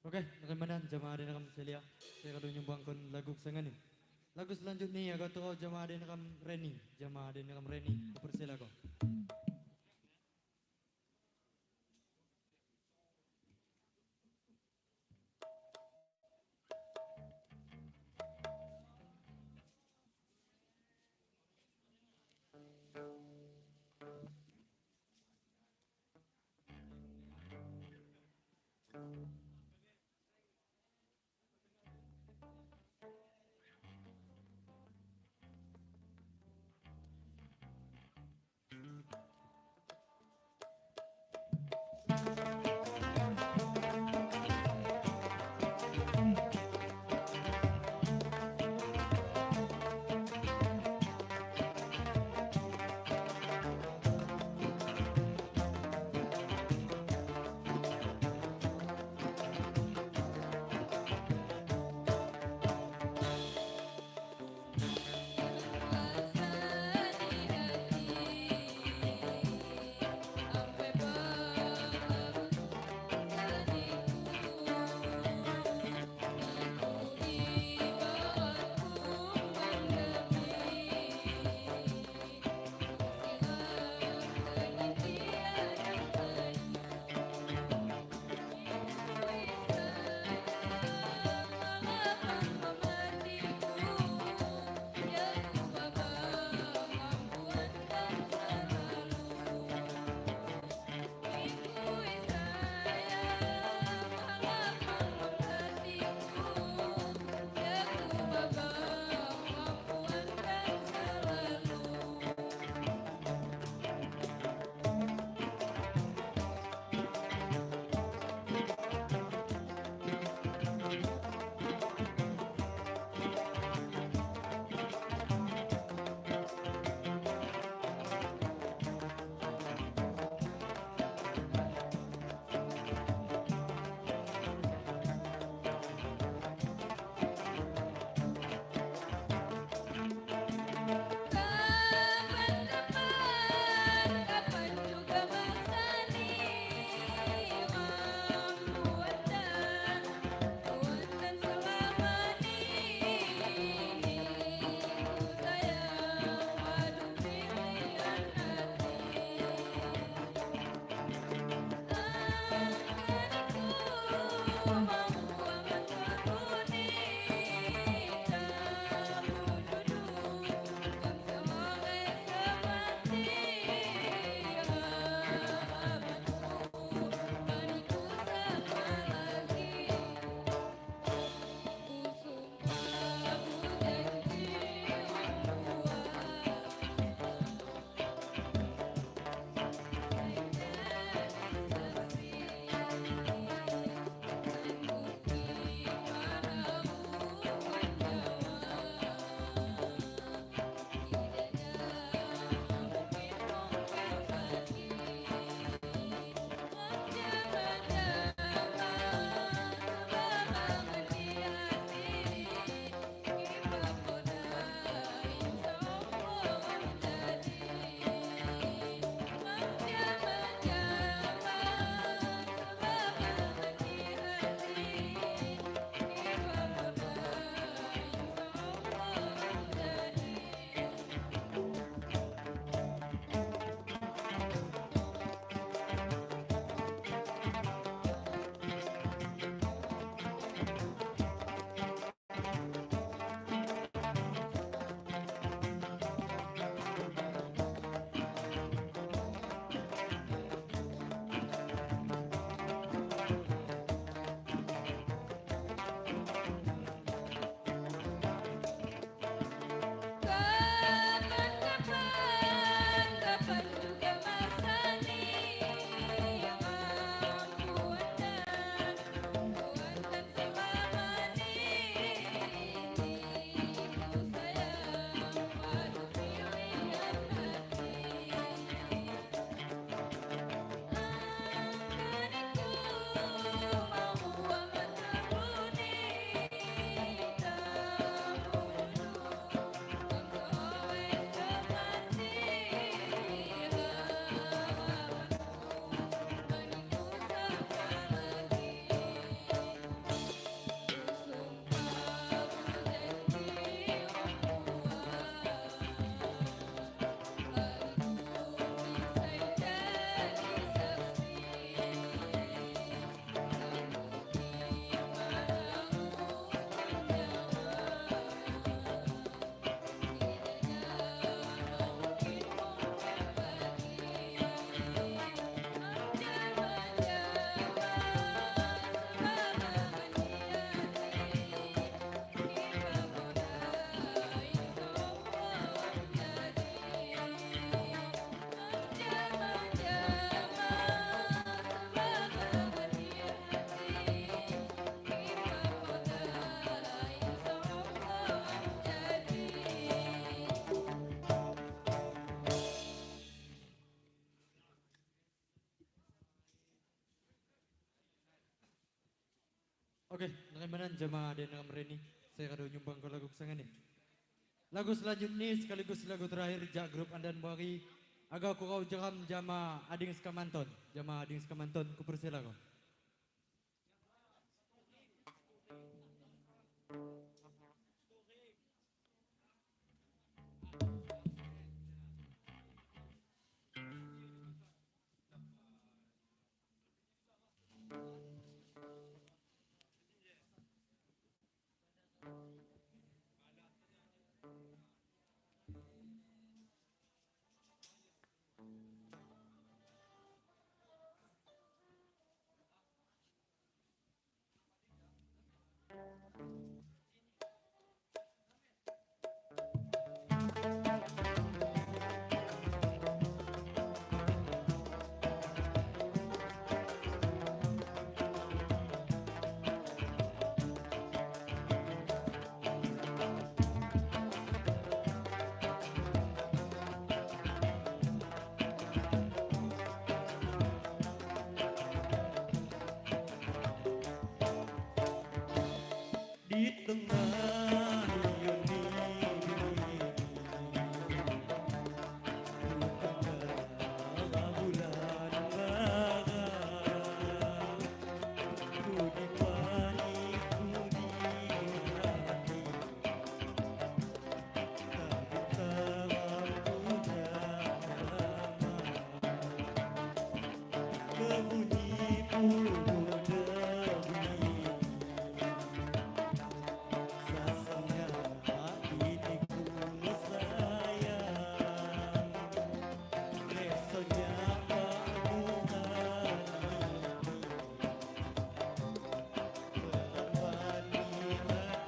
Oke, nakamanan jamaah din nakam Celia. Saya kadang nyumbang kon lagu kesengan nih. Lagu selanjutnya aku tuh jamaah din nakam Reni, jamaah din nakam Reni. Kupersila ko. Oke, nakaimanan jamaah dan nakam Reni. Saya kado nyumbang ke lagu kesangan nih. Lagu selanjutnya sekaligus lagu terakhir jak grup Andan Bari. Agak kau jakam jama ading skamanton. Jama ading skamanton kupersila kau. Di tengah riuh dini bulan baga ku dipani ku di hati tapi tawar ku jama kebunyi puluh dewi sasanya hatiku sayang lesonya panggungan kembali hati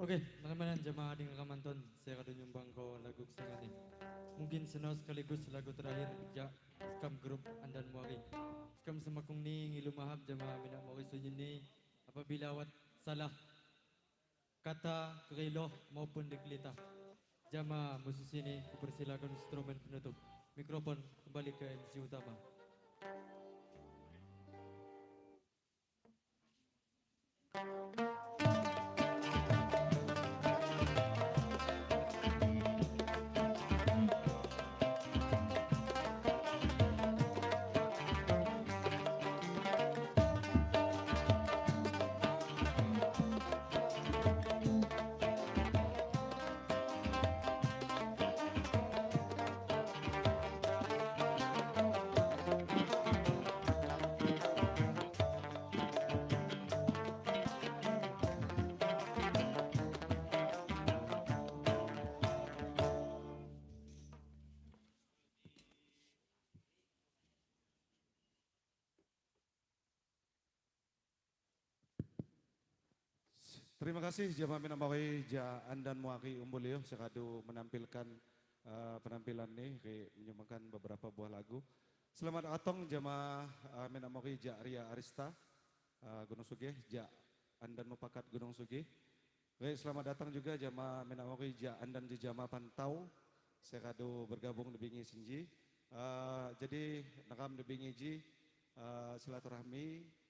Oke, teman-teman jamaah ading kamanton, saya kado nyumbang ko lagu kesangani. Mungkin senau sekaligus lagu terakhir ja skam grup Andan Muari. Skam semakung ni ngilu mahab jamaah mina Muari sunyin ni apabila awat salah kata kerilo maupun dikelita. Jamaah musisi ini kupersilakan instrumen penutup. Mikrofon kembali ke MC utama. Terima kasih Jamaah Minamawai Ja Andan Muari Umbulio sekadu menampilkan penampilan ini menyumbangkan beberapa buah lagu. Selamat datang Jamaah Minamawai Ja Ria Arista Gunung Sugih Ja Andan Mupakat Gunung Sugih. Selamat datang juga Jamaah Minamawai Ja Andan Jejama Pantau sekadu bergabung di Bingi Sinji. Jadi nakam di Bingi Ji silaturahmi.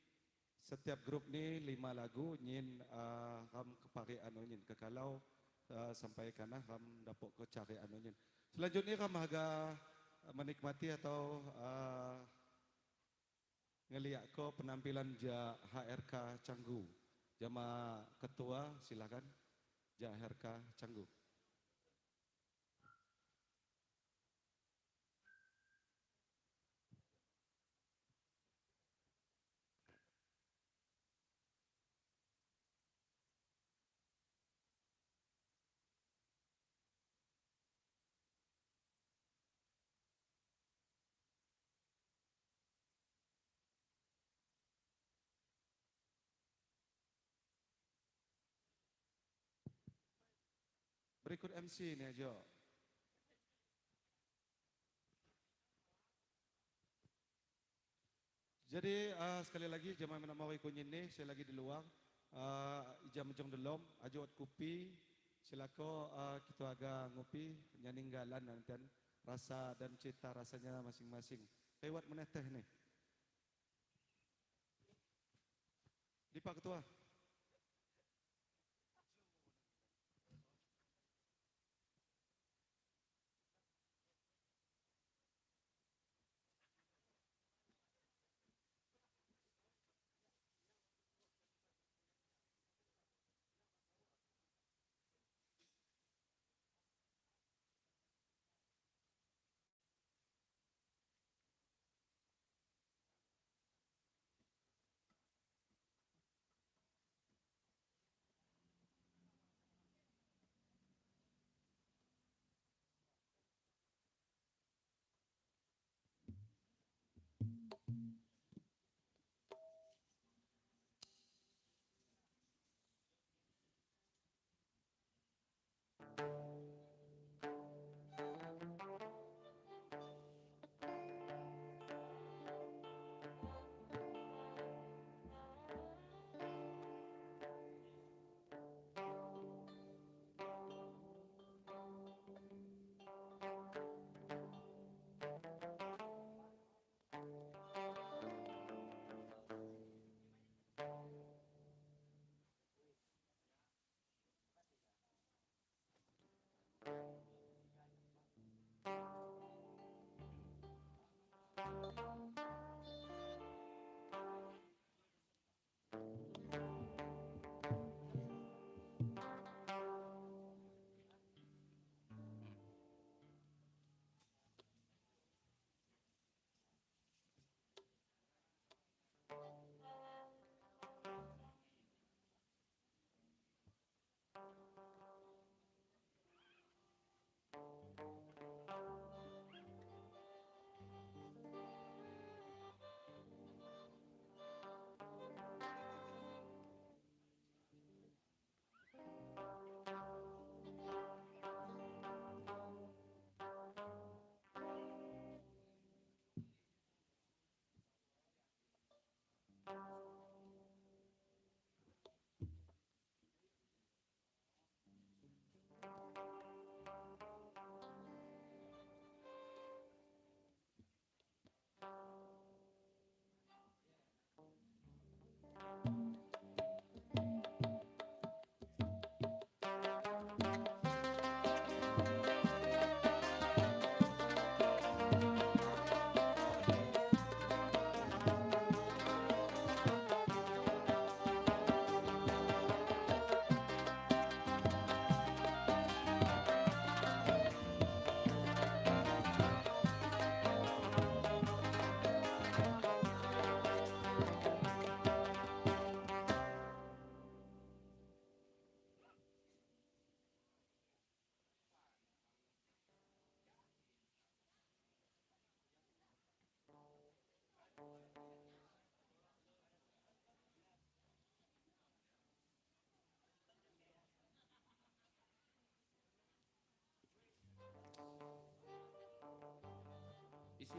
Setiap grup ni 5 lagu nyin kam kepake anu nyin kekalau sampai kana kam dapok ke cari anu nyin. Selanjutnya kam haga menikmati atau ngeliat ko penampilan ja HRK Canggu. Jama ketua silakan ja HRK Canggu. Berikut MC ini aja. Jadi sekali lagi jamaah Minamawai kunyin ni saya lagi di luar jam jong delom ajuat kopi silako kita agak ngopi nyaninggalan dan rasa dan cita rasanya masing-masing. Lewat meneteh nih. Di Pak Ketua.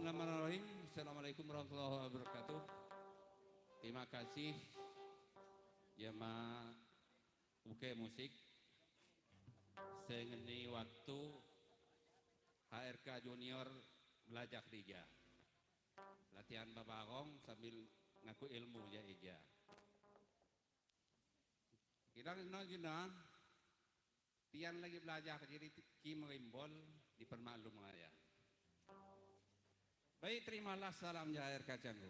Bismillahirrahmanirrahim. Assalamualaikum warahmatullahi wabarakatuh. Terima kasih jamaah UK Musik. Sengeni waktu HRK Junior belajar dija. Latihan babagong sambil ngaku ilmu ya ija. Kita gina tian lagi belajar jadi kim rimbol di permaklum ya. Baik, terimalah salam HRK Canggu.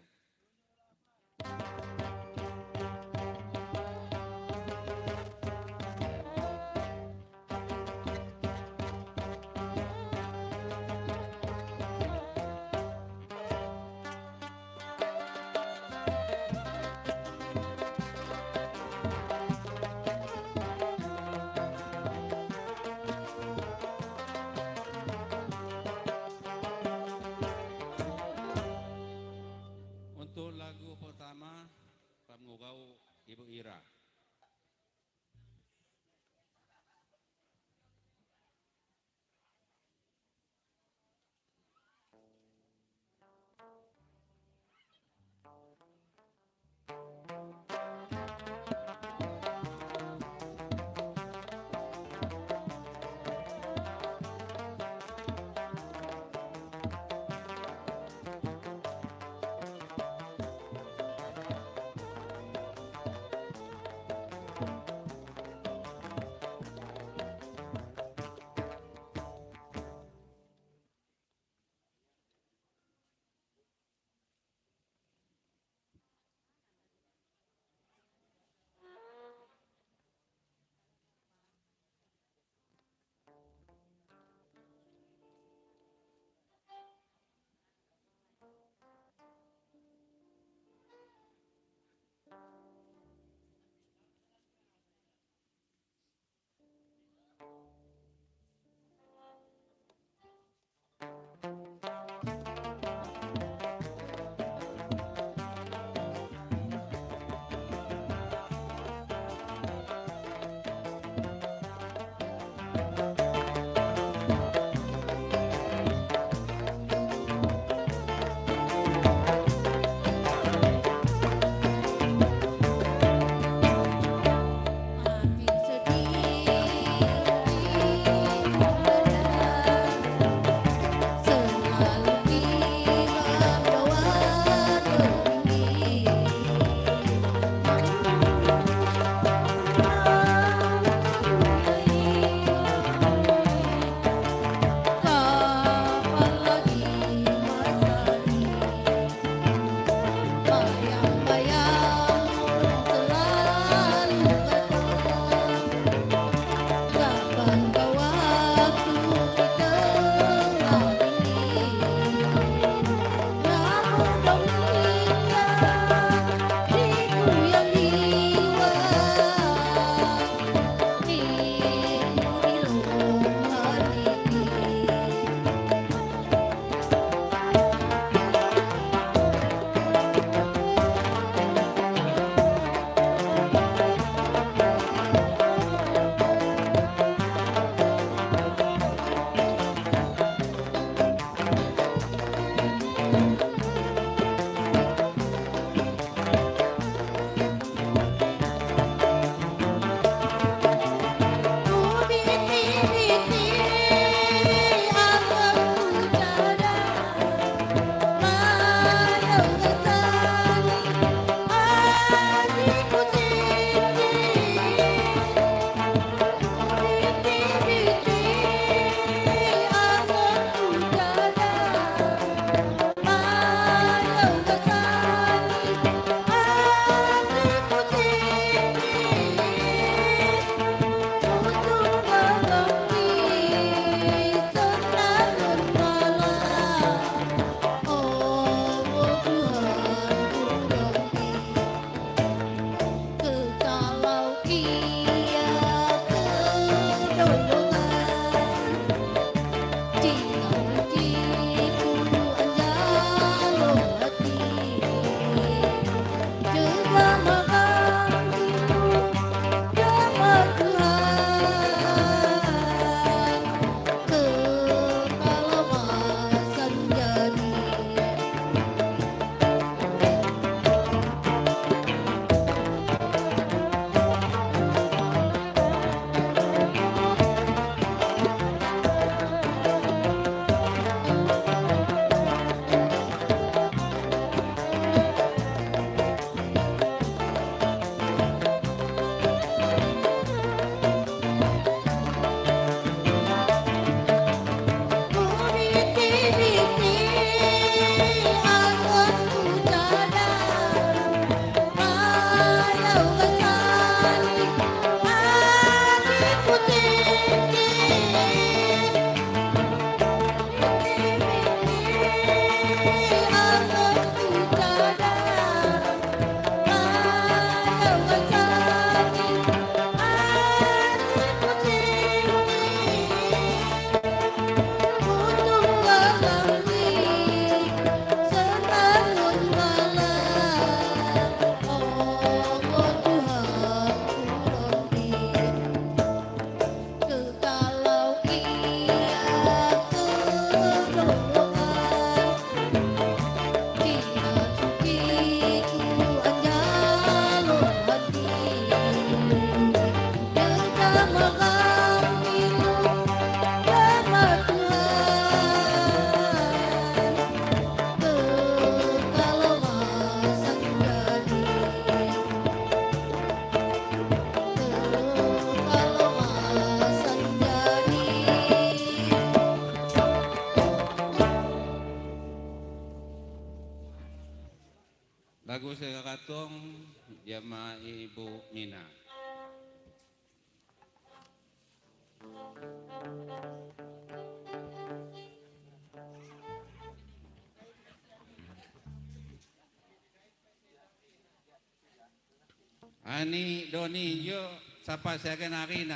Ani Doni yo sapa saya nari.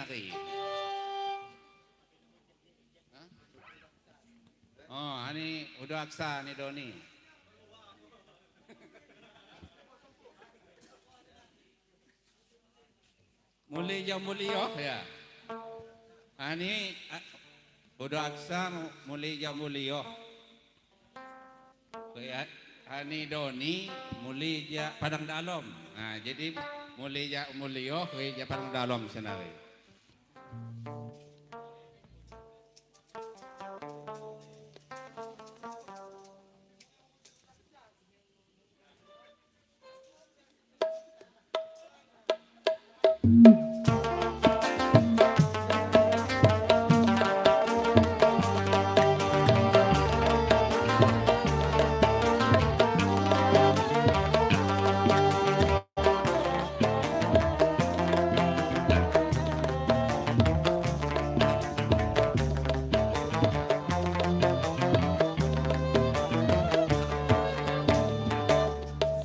Hah? Oh, ani udah aksa ni Doni. Mulio ya. Ani udah aksa mulio. Kaya ani Doni mulija Padang Dalom. Nah, jadi mulio kaya Padang Dalom senari.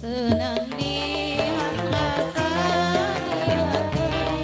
Senang di hati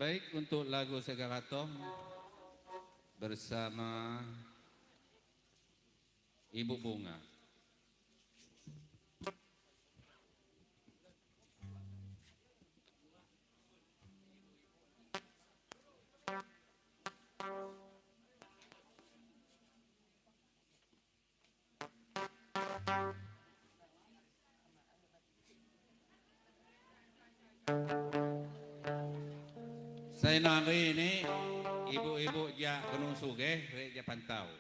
Baik, untuk lagu Segaratong bersama Ibu Bunga. Saya nari ini ibu-ibu ja Gunung Sugih, ja pantau.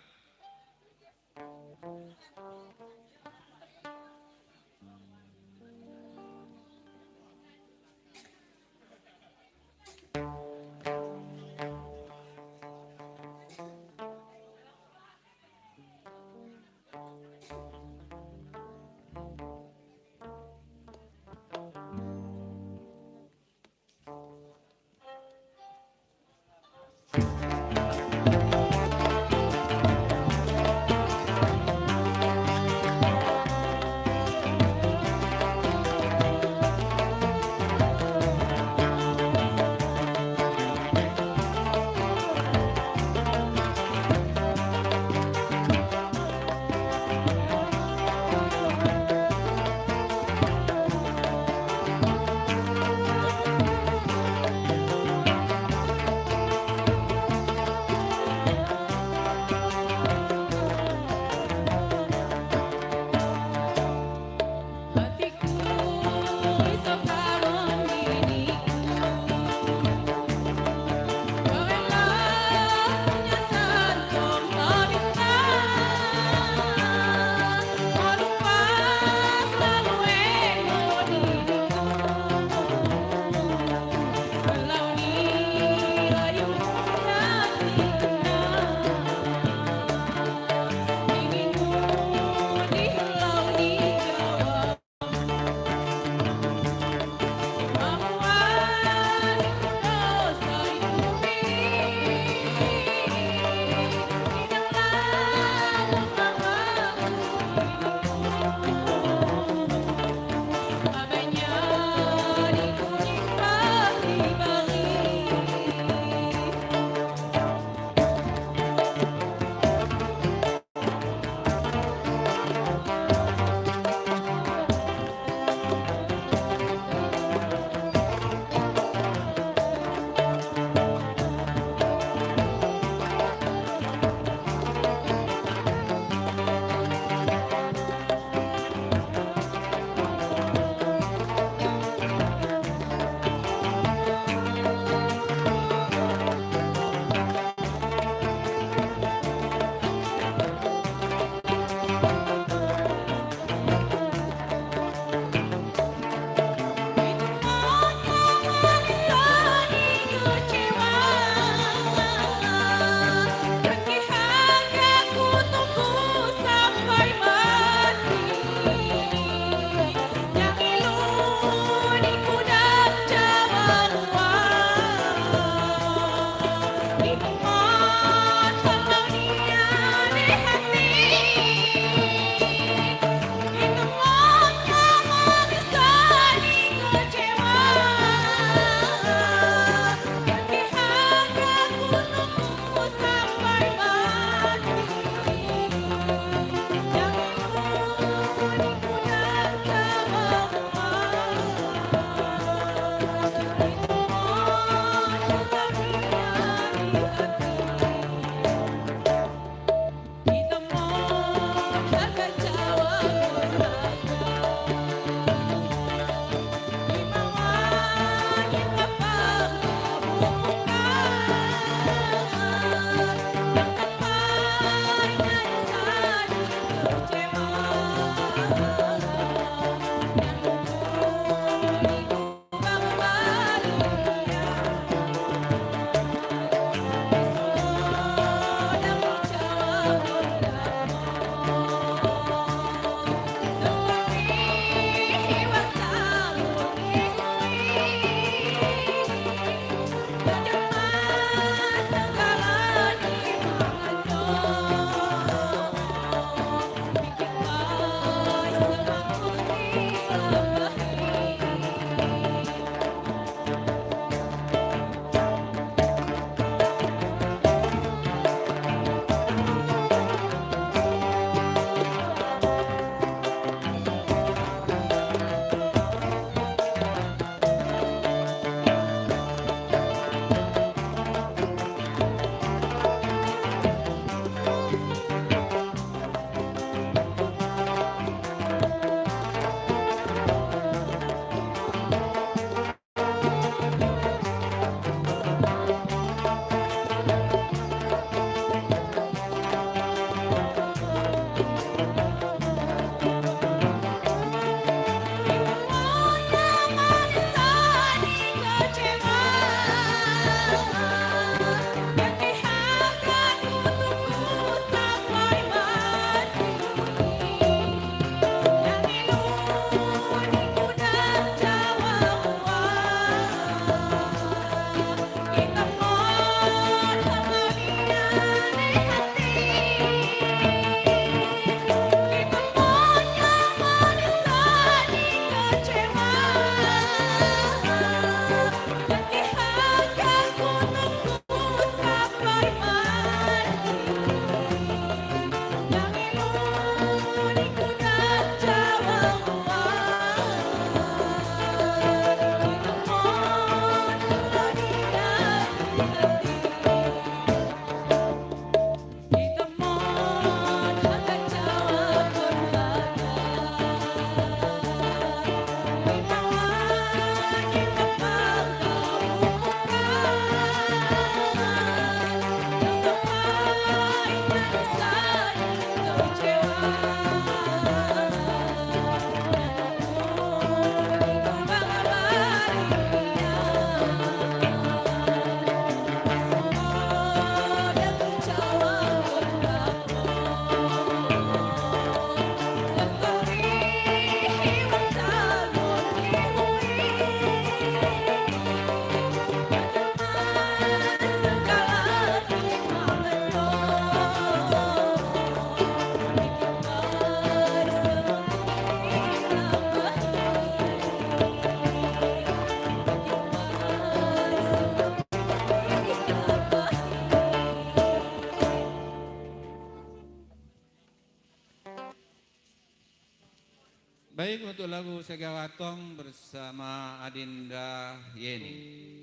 Baik, untuk lagu Segawatong bersama Adinda Yeni.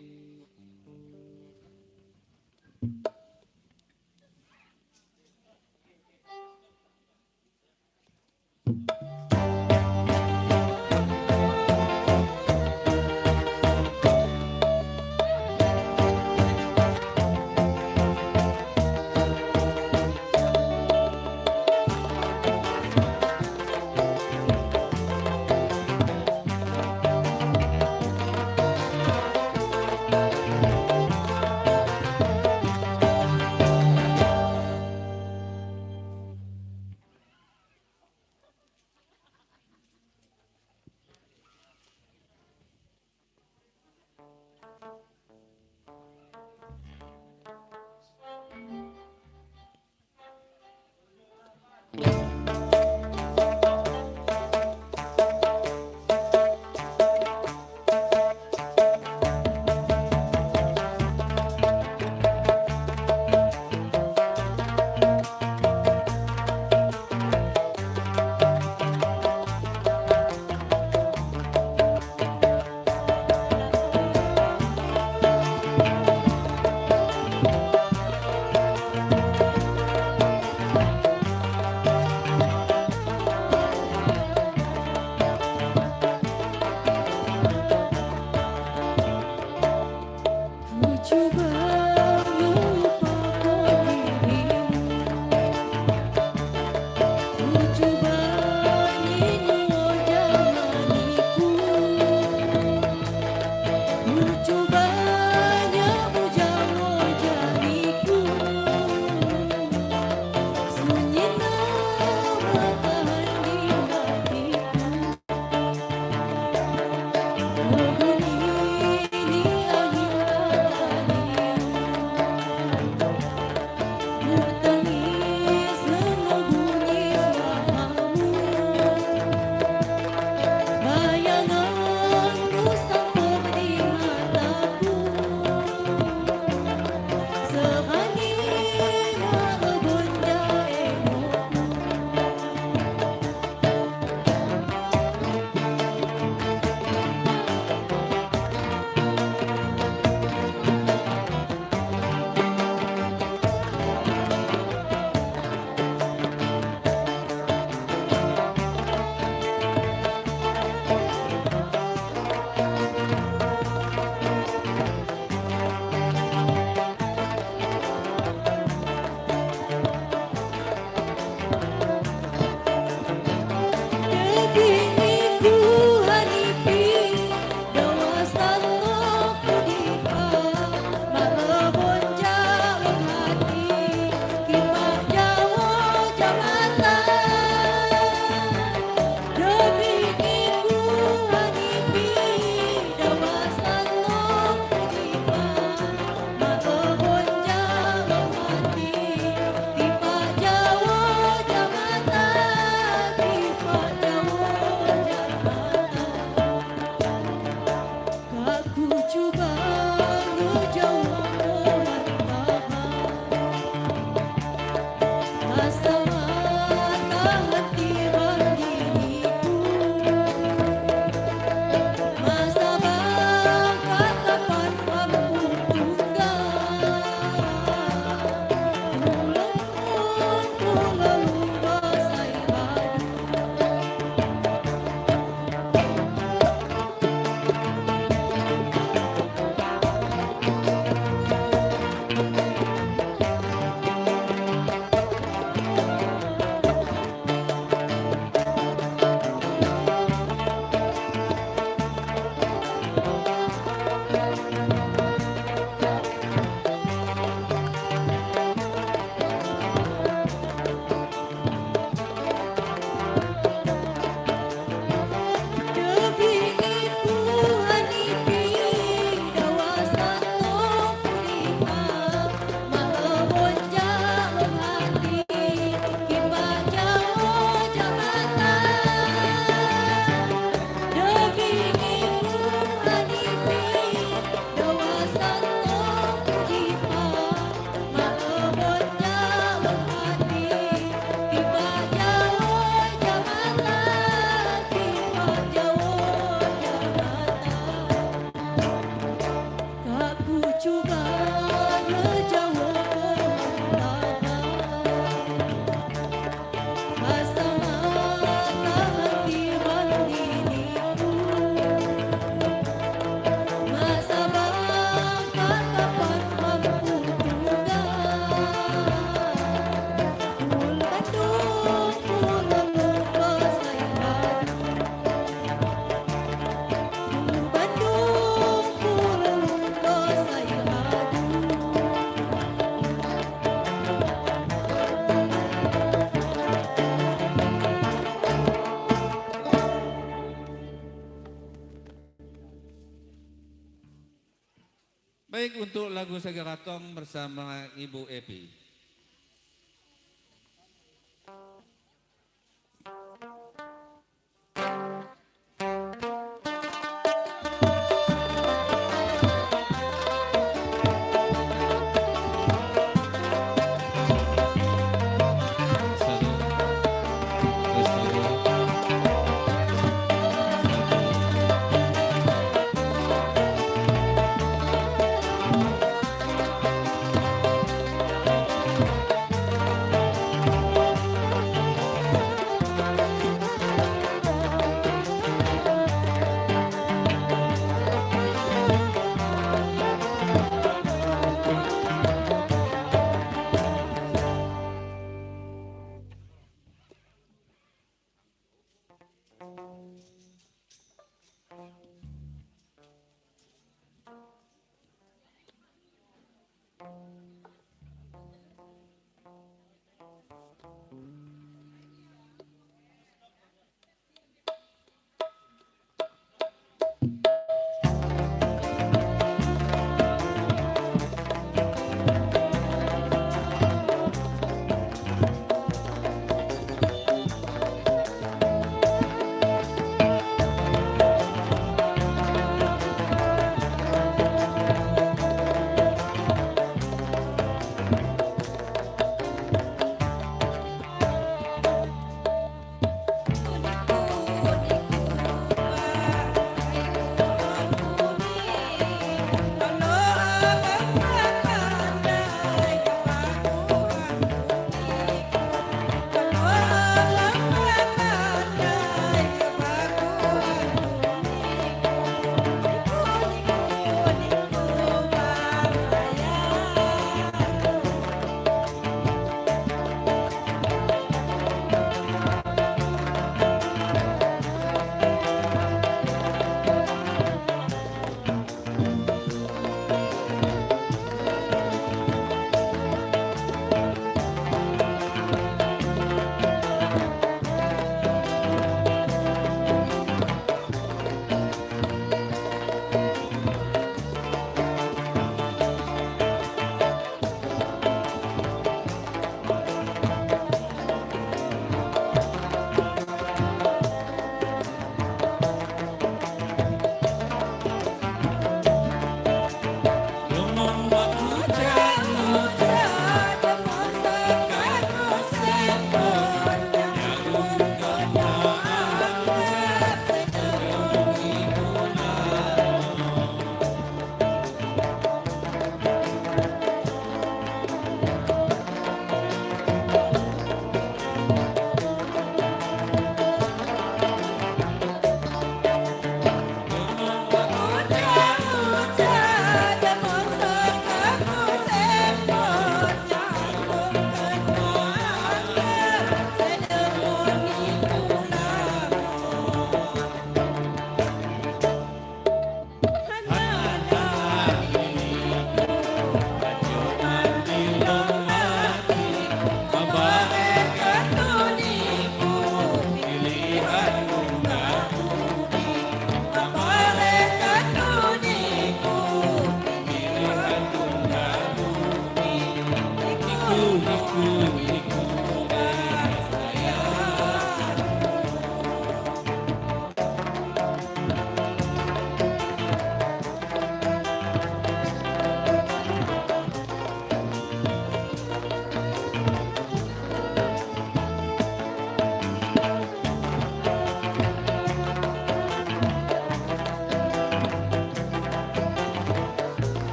Baik, untuk lagu Sagaratong bersama Ibu Epi.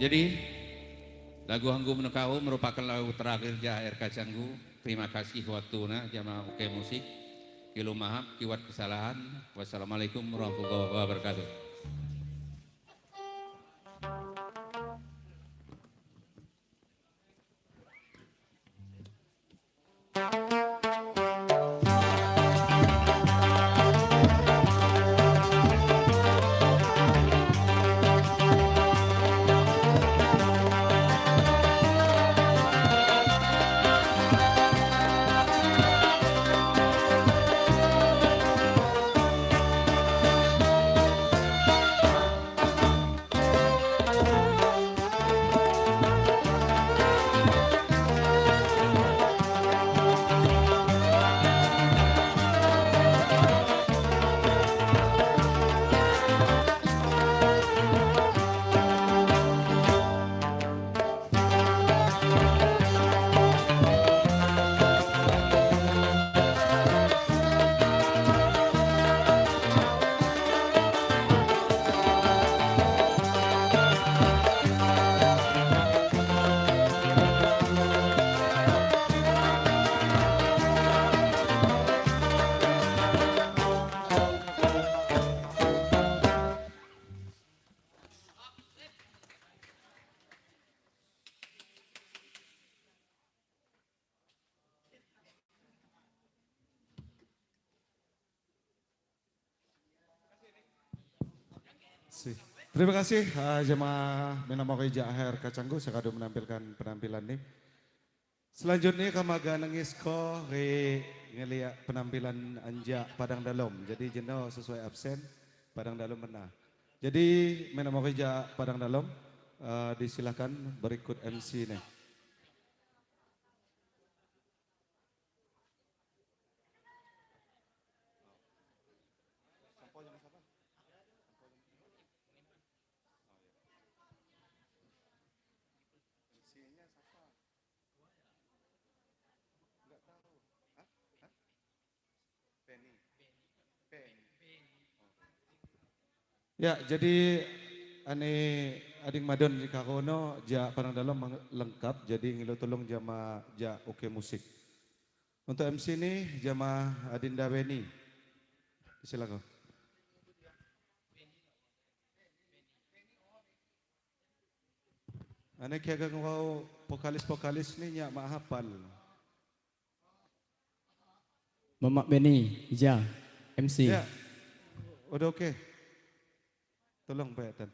Jadi lagu Hanggu Menekau merupakan lagu terakhir ja air kacanggu. Terima kasih waktuna jamaah Oke Musik. Kilu maaf, kiwat kesalahan. Wassalamualaikum warahmatullahi wabarakatuh. Terima kasih jemaah Minamawai Jahar Kacanggu sekado menampilkan penampilan ini. Selanjutnya kamaga nangis ko ngeliat penampilan anja Padang Dalom. Jadi jeno sesuai absen Padang Dalom menang. Jadi Minamawai Padang Dalom disilakan berikut MC nih. Ya, jadi ane ading madon di kakono ja Padang Dalam lengkap, jadi ngilo tolong jama ja Oke Musik. Untuk MC ini jama Adinda Beni. Silakan. Ane kaya ngau vokalis ni nyak mahapal. Mamak Beni, ja, MC. Ya, udah oke. Tolong Pak Tan.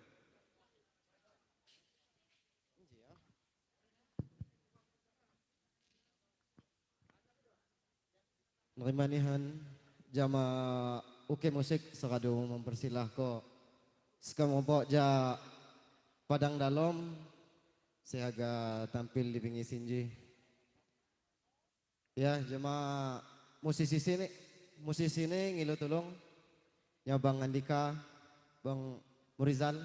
Narimanihan jama Oke Musik sekado mempersilah ko sekamopok ja Padang Dalom sehaga tampil di pinggir sinji. Ya jama musisi sini ngilu tolong ya Bang Andika, Bang Murizal.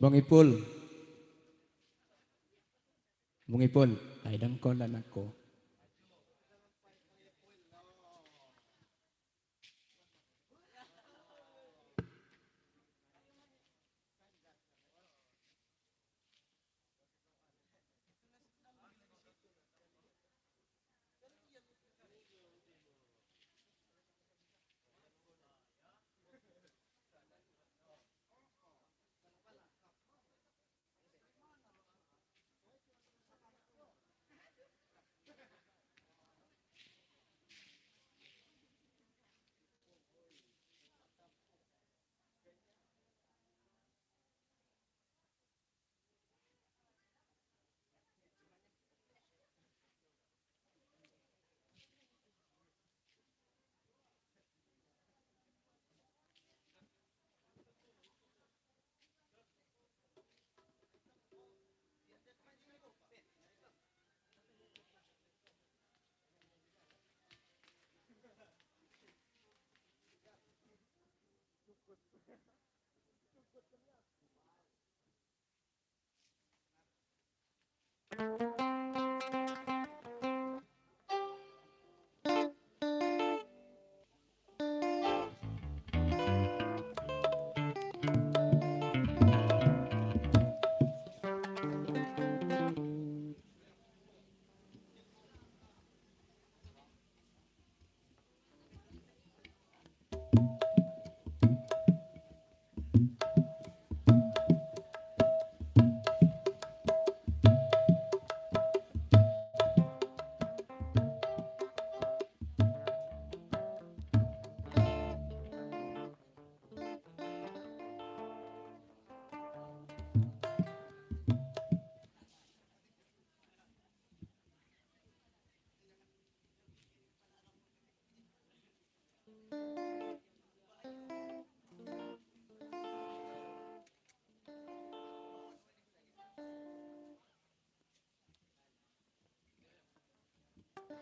Bang Ipul. Bang Ipul, ay dangkolan ako.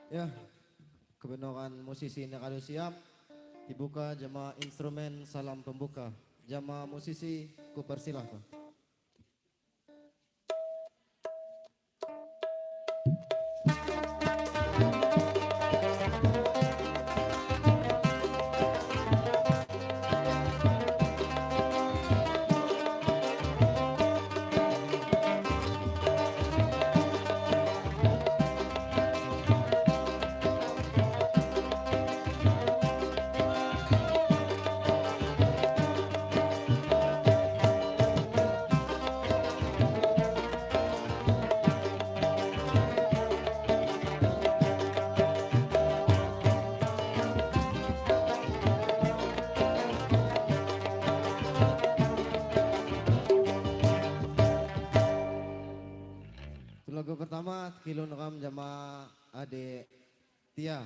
Ya, kebenaran musisi ini kalau siap dibuka jama instrumen salam pembuka. Jama musisi ku persilahkan. Itu lagu pertama kilo nekam jama adek Tia.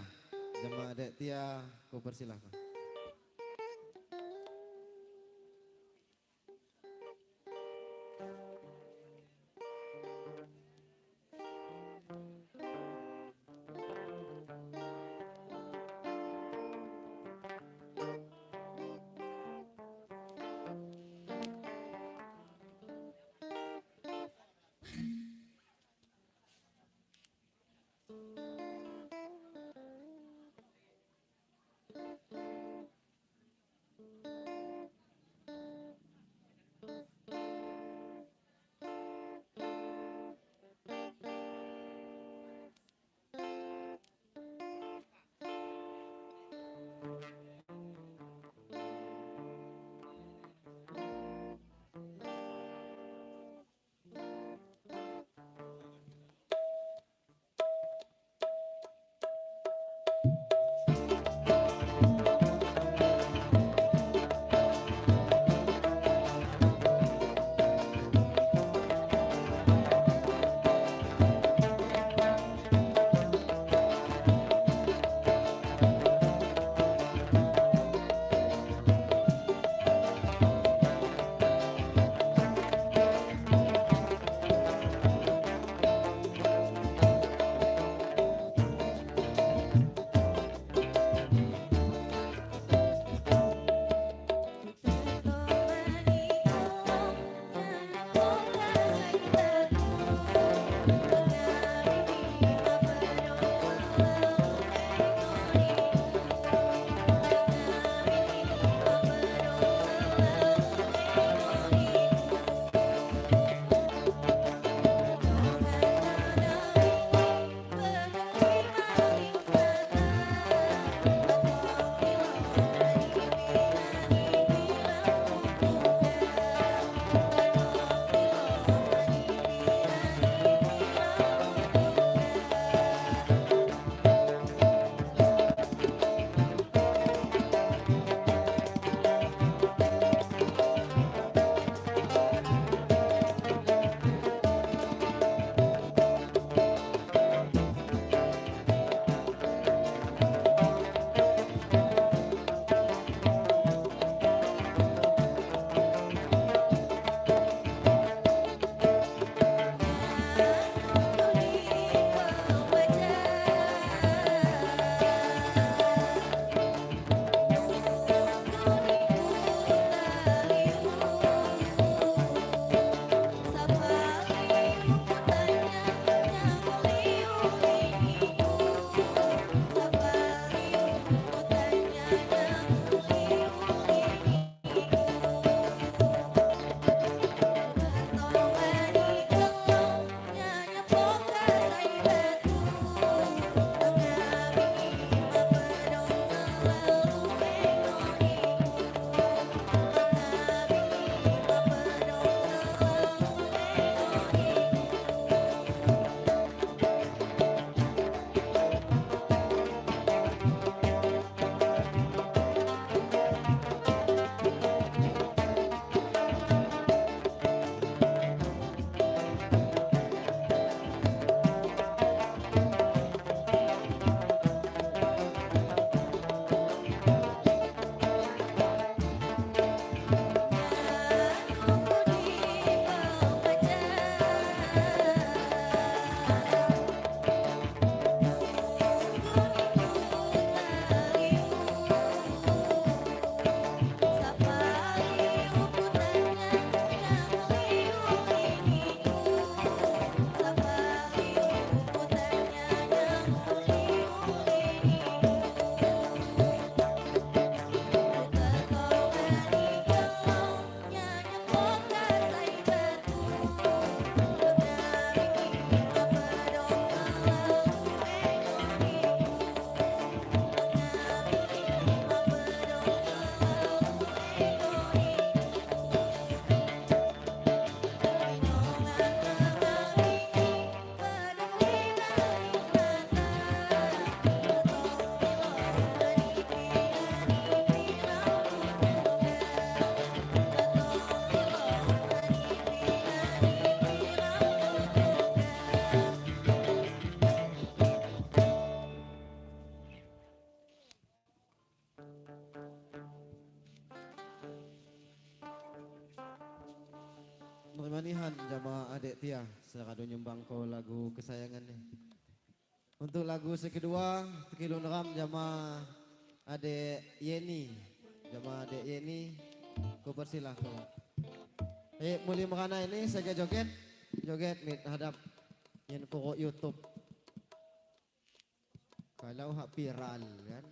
Jama adek Tia ku persilahkan. Noran jama adek Tia sekado nyumbang ko lagu kesayangan nih. Untuk lagu kedua Tekilun Ram jama adek Yeni. Jama adek Yeni ku persilahkan. Mulai makana ini saya joget. Joget mit hadap yang pokok YouTube. Kalau hak viral kan.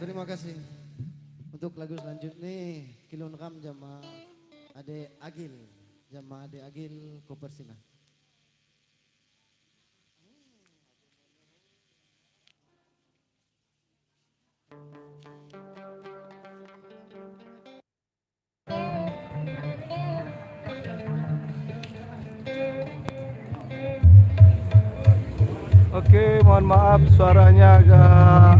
terima kasih. Untuk lagu selanjutnya Kilun Ram jama Ade Agil. Jama Ade Agil Kopersina. Oke, mohon maaf suaranya agak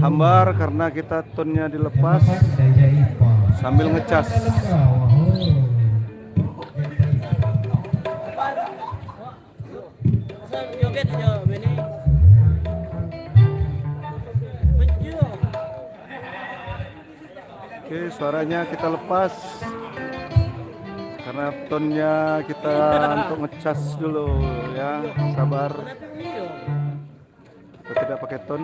hambar karena kita tonnya dilepas sambil ngecas. Oke, suaranya kita lepas karena tonnya kita untuk ngecas dulu ya, sabar. Kita tidak pakai ton.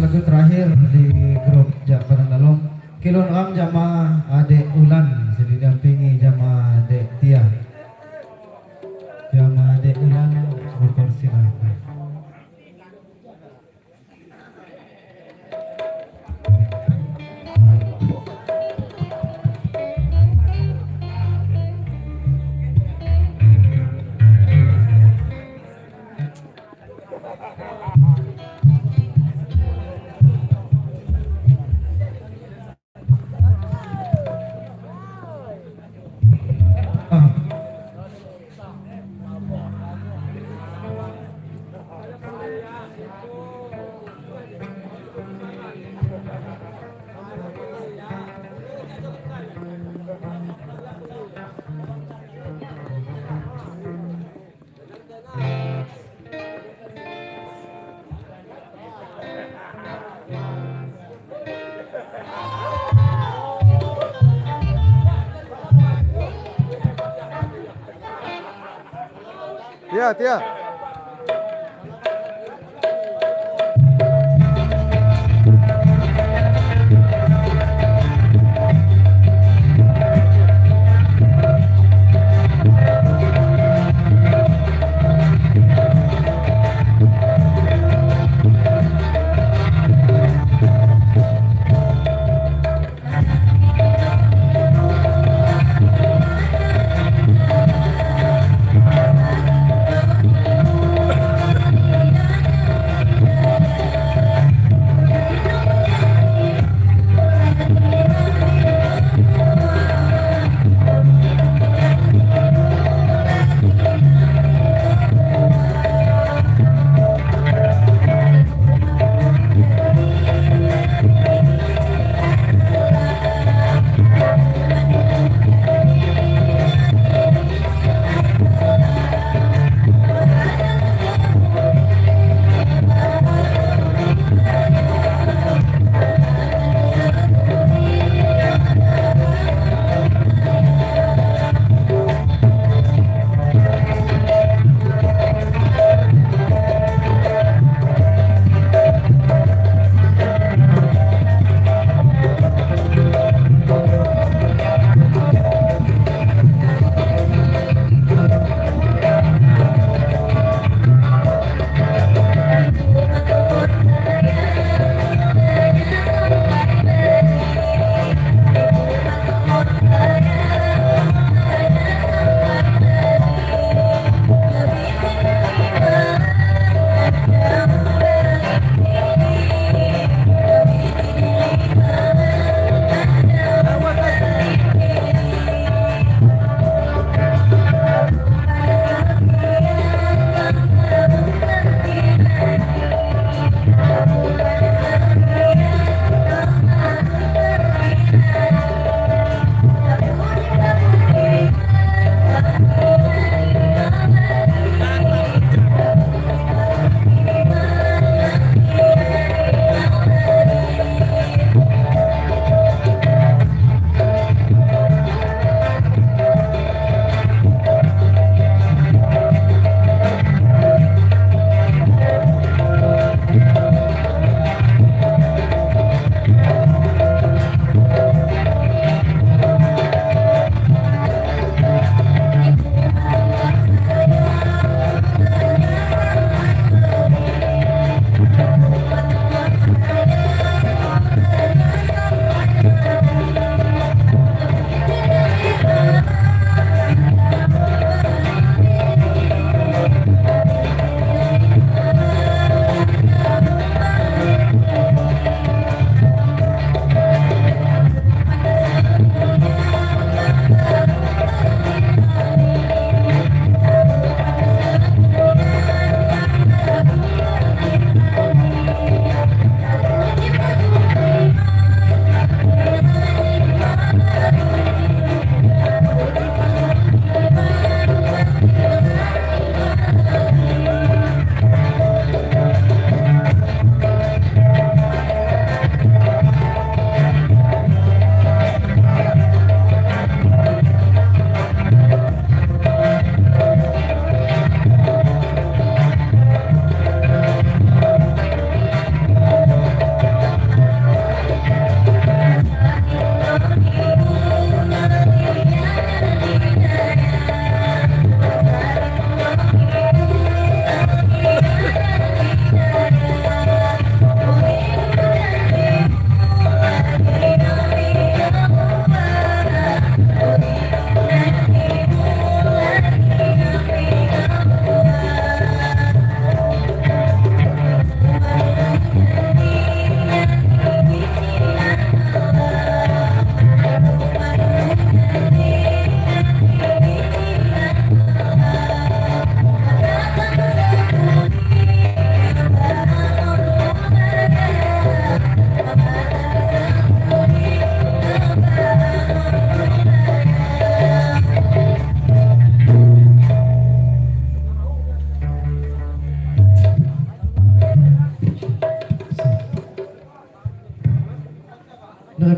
lagu terakhir di grup Jak Padang Dalom. Kilon Ram jama Adek Ulan, saya didampingi jama Adek Tia. Jama Adek Ulan berpersilakan. Tia.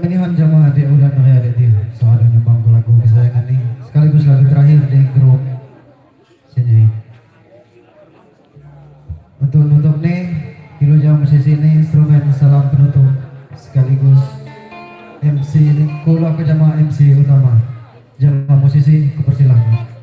pilihan jamaah adik ulan raya adik dia soal nyumbang ke lagu kesayangan nih sekaligus lagu terakhir di grup sini. Untuk nutup nih kilo jam musisi ini instrumen salam penutup sekaligus MC ini kulo ke jamaah MC utama jamaah musisi kepersilakan.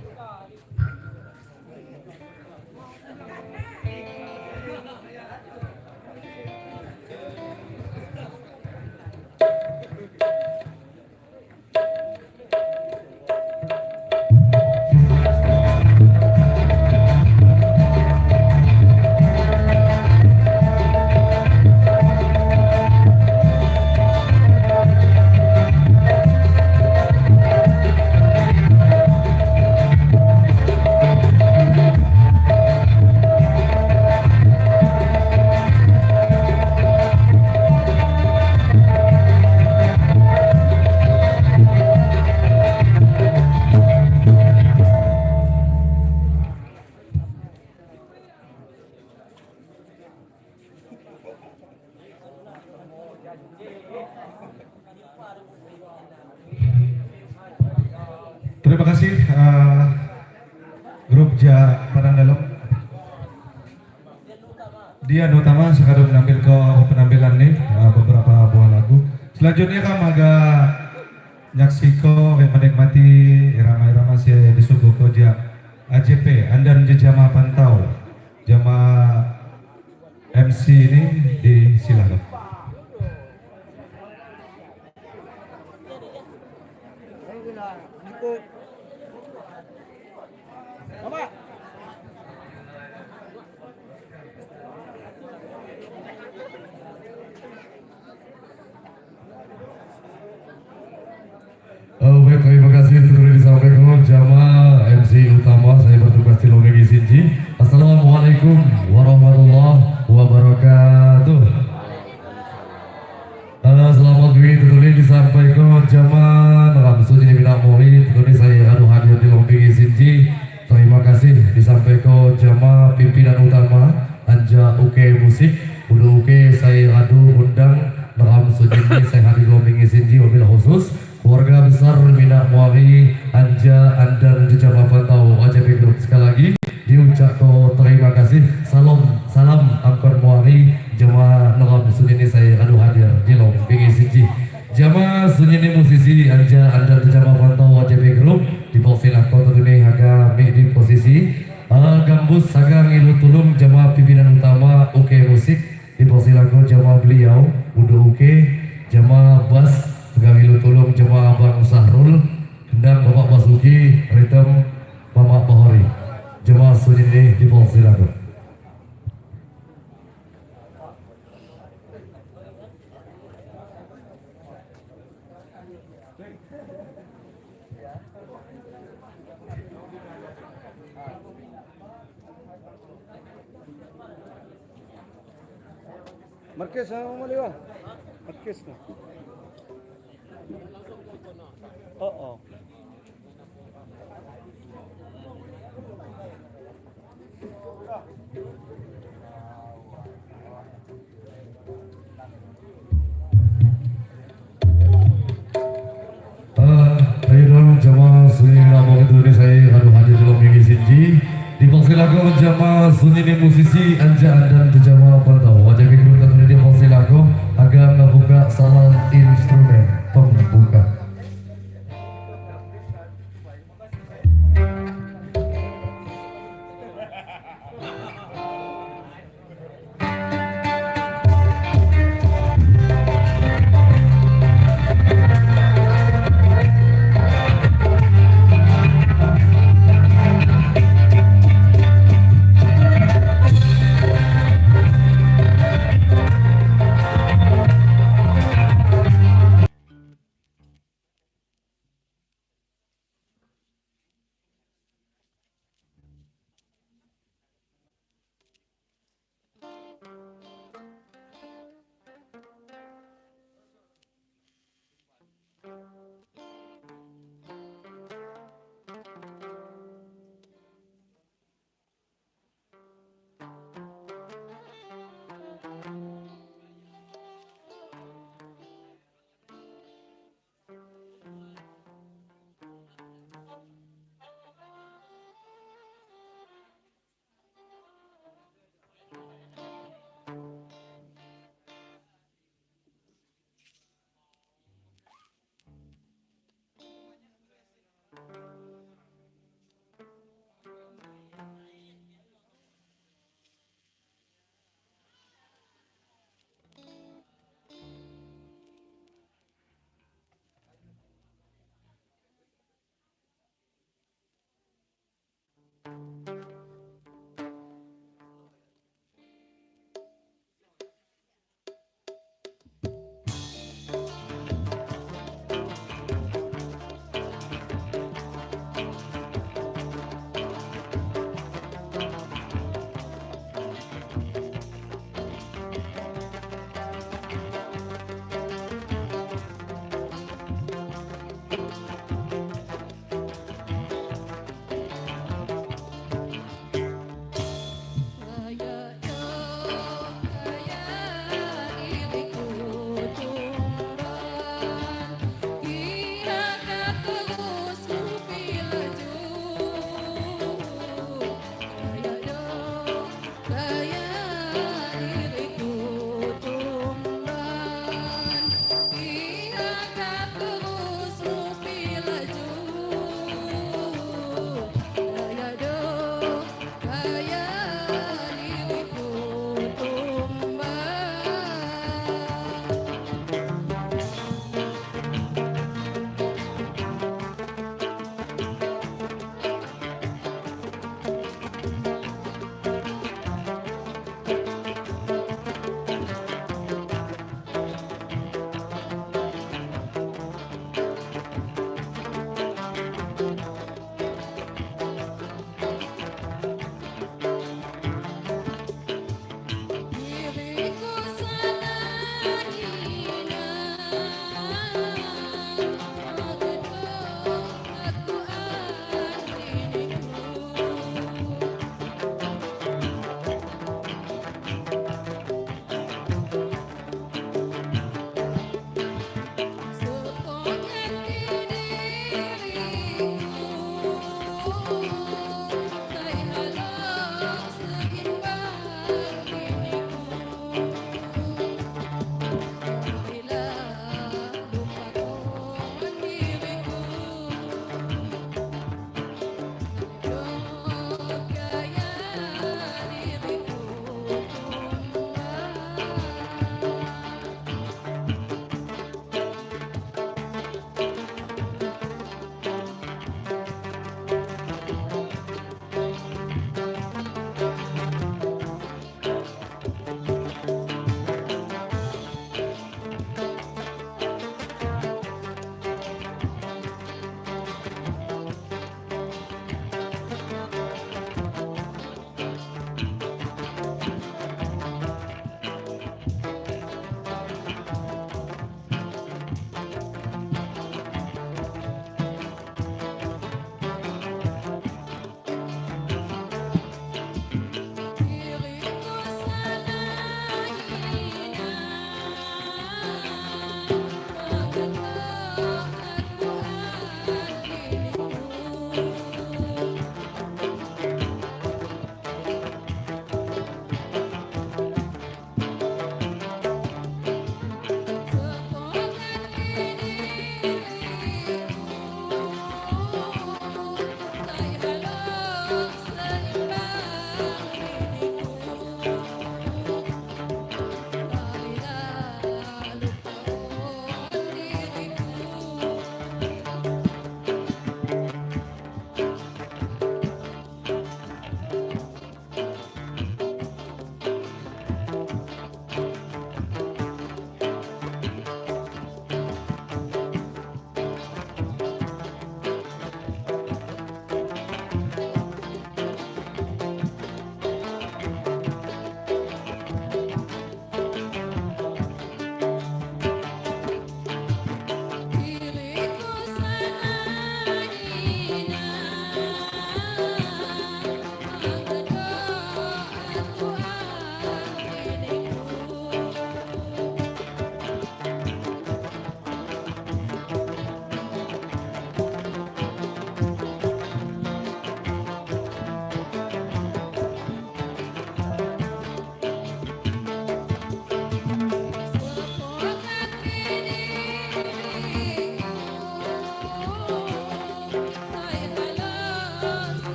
Terima kasih grup Ja Padang Dalam. Dian Utama sekadar menampil ke penampilan nih beberapa buah lagu. Selanjutnya kami agak nyaksiko menikmati irama-irama si disuguh ke Ja AJP Andan Jama Pantau Jama MC ini disilakan. Baik, terima kasih sudah disampaikan jamaah MC utama saya bertugas di Longeng Isinji. Assalamualaikum warahmatullahi wabarakatuh. Selamat pagi tentunya disampaikan jamaah langsung ini bina murid tentunya saya hadir di Longeng Isinji. Terima kasih disampaikan jamaah pimpinan utama Anja Uke Musik. Udah Uke saya undang langsung ini saya hadir di Longeng Isinji wabil khusus keluarga besar Mina Muari Anja Andar Jejama Pantau AJP Group. Sekali lagi diucapkan terima kasih. Salam Angkor Muari jemaah Nogam Sunini saya hadir di Longeng Isinji. Jamaah Sunini musisi Anja Andar Jejama Pantau AJP Group dipersilakan tentunya agak di posisi gambus sagang ilu tulung jamaah pimpinan utama Uke Musik dipersilakan jamaah beliau Udo Uke jamaah Bas Gawilu tolong jemaah Abang Sahrul dan Bapak Basuki Ritem Mama Bahori jemaah sunyi dipersilakan. Marquez sama Maliwa. Marquez na. Oo. Ayo jamaah sunyi nama itu saya hadir dalam minggu Sinji. Dipersilakan jamaah sunyi musisi Anja dan jamaah Pantau wajib itu tentunya dipersilakan agar membuka salam instrumen pembuka. Kaya dong, kaya diriku tumban, kira terus mimpi laju. Kaya dong, kaya diriku tumban, kira terus mimpi laju.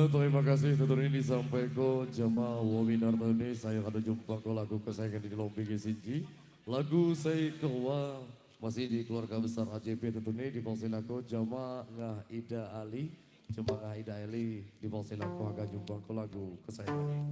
terima kasih tentunya disampaikan jamaah webinar ini saya akan jumpa ke lagu kesayangan di Lombing Sinji. Lagu saya kewa masih di keluarga besar AJP tentunya di Polselako jamaah Ngah Ida Ali. Jemaah Ngah Ida Ali di Polselako akan jumpa ke lagu kesayangan.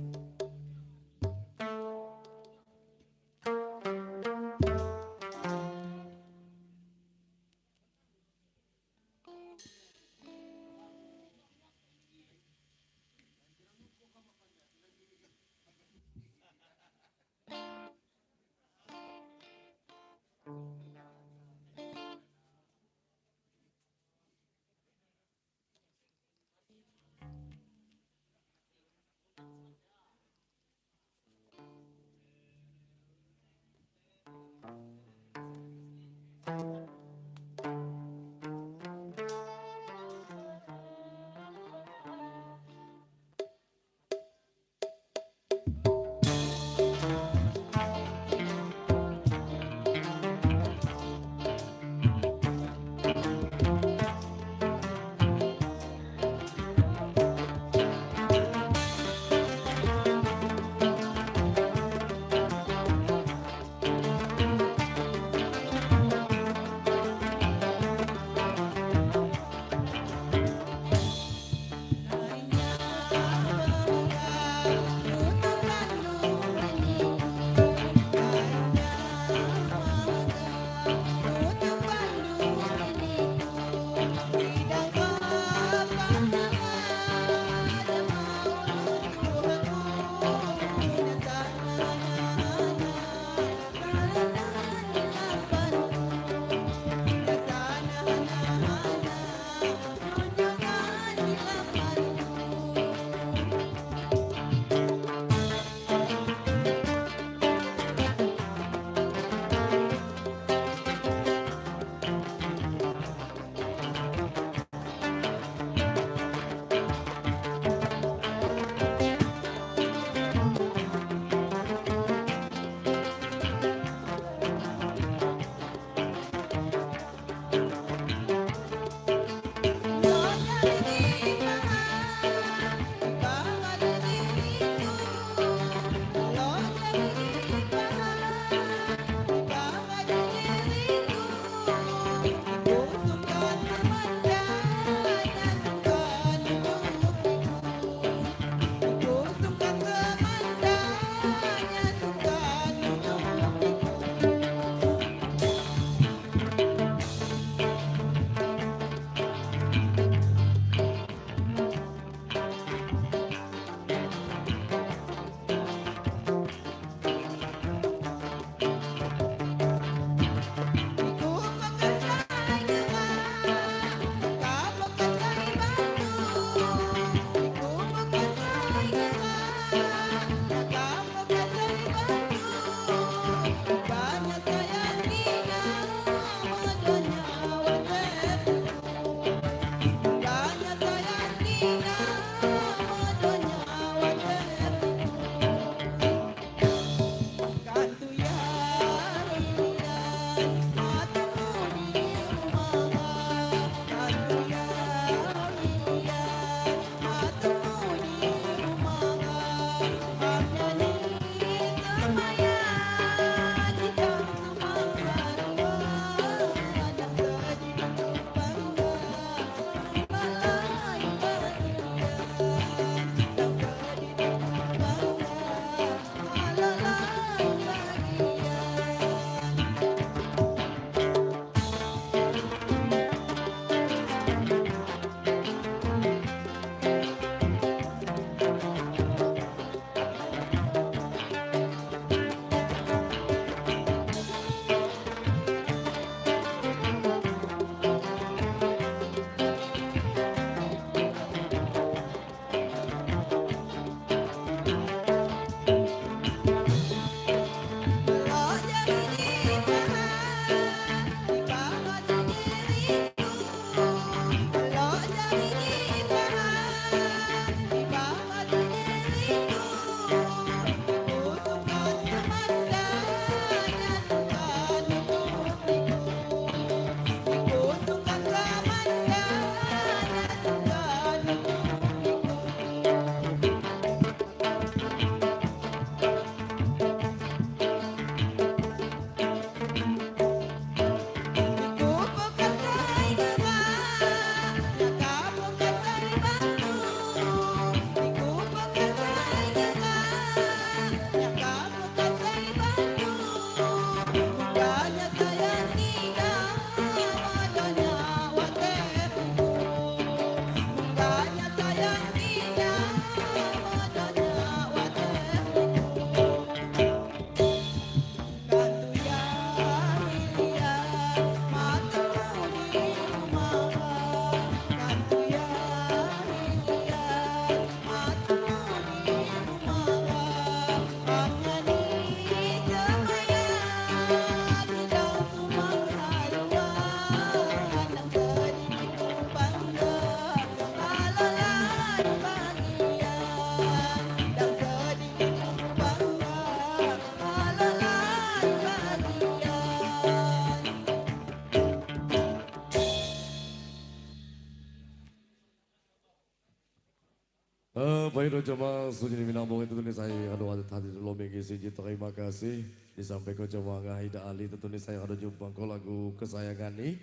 Baik jamaah sudah diminang itu nih saya aduh ada tadi dulu mengisi terima kasih disampaikan jamaah Ngahida Ali tentunya saya ada jumpa ko lagu kesayangan nih.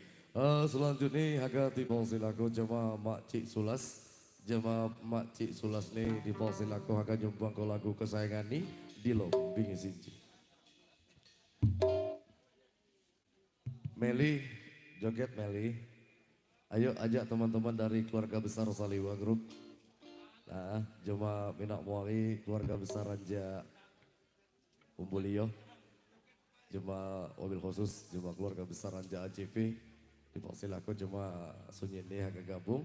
Selanjutnya agak dipersilakan jamaah Mak Cik Sulas jamaah Mak Cik Sulas nih dipersilakan agak jumpa ko lagu kesayangan nih di lombing sinci. Meli joget Meli, ayo ajak teman-teman dari keluarga besar Saliwa Group. Nah, cuma minak muari keluarga besar Raja Umbulio. Cuma mobil khusus, cuma keluarga besar Raja ACV. Dipersilakan cuma sunyi ini agak gabung.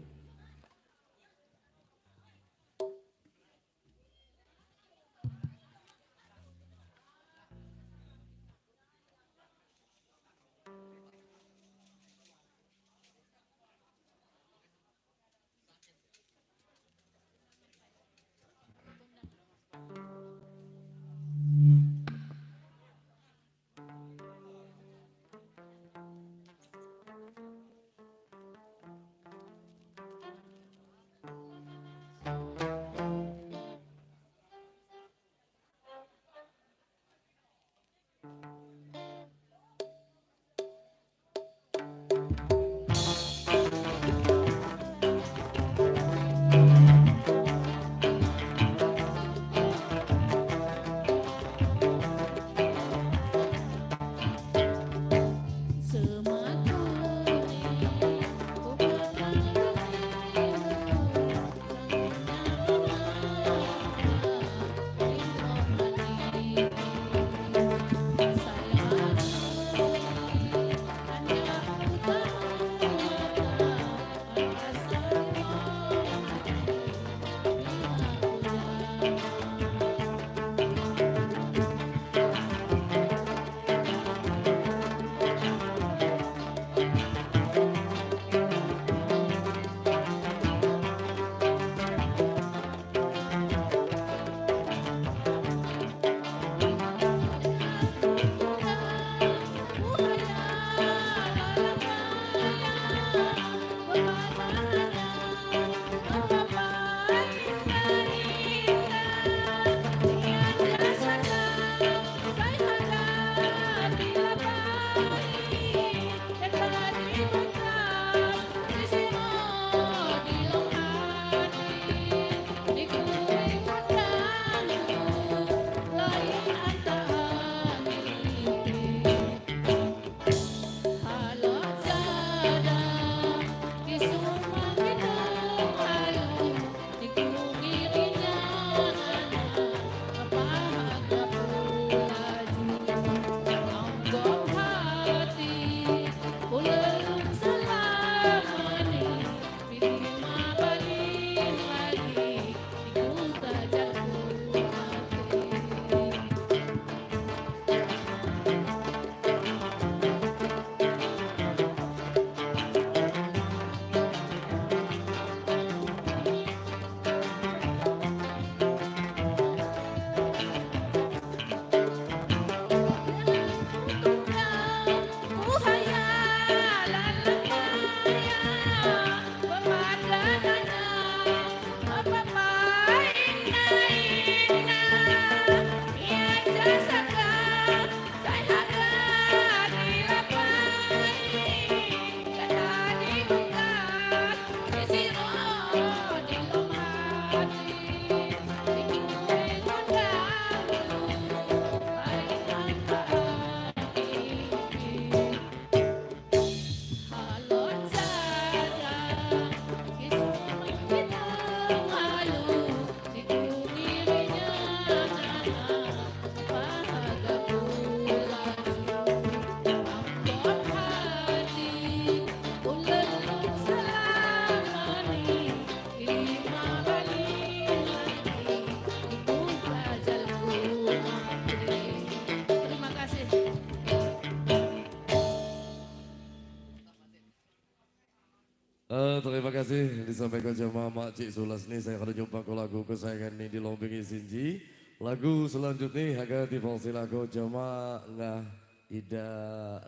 Terima kasih disampaikan jamaah Mak Cik Sulas nih saya akan jumpa ke lagu kesayangan ini di Lombingi Sinji. Lagu selanjutnya agak dipersilakan jamaah Ngah Ida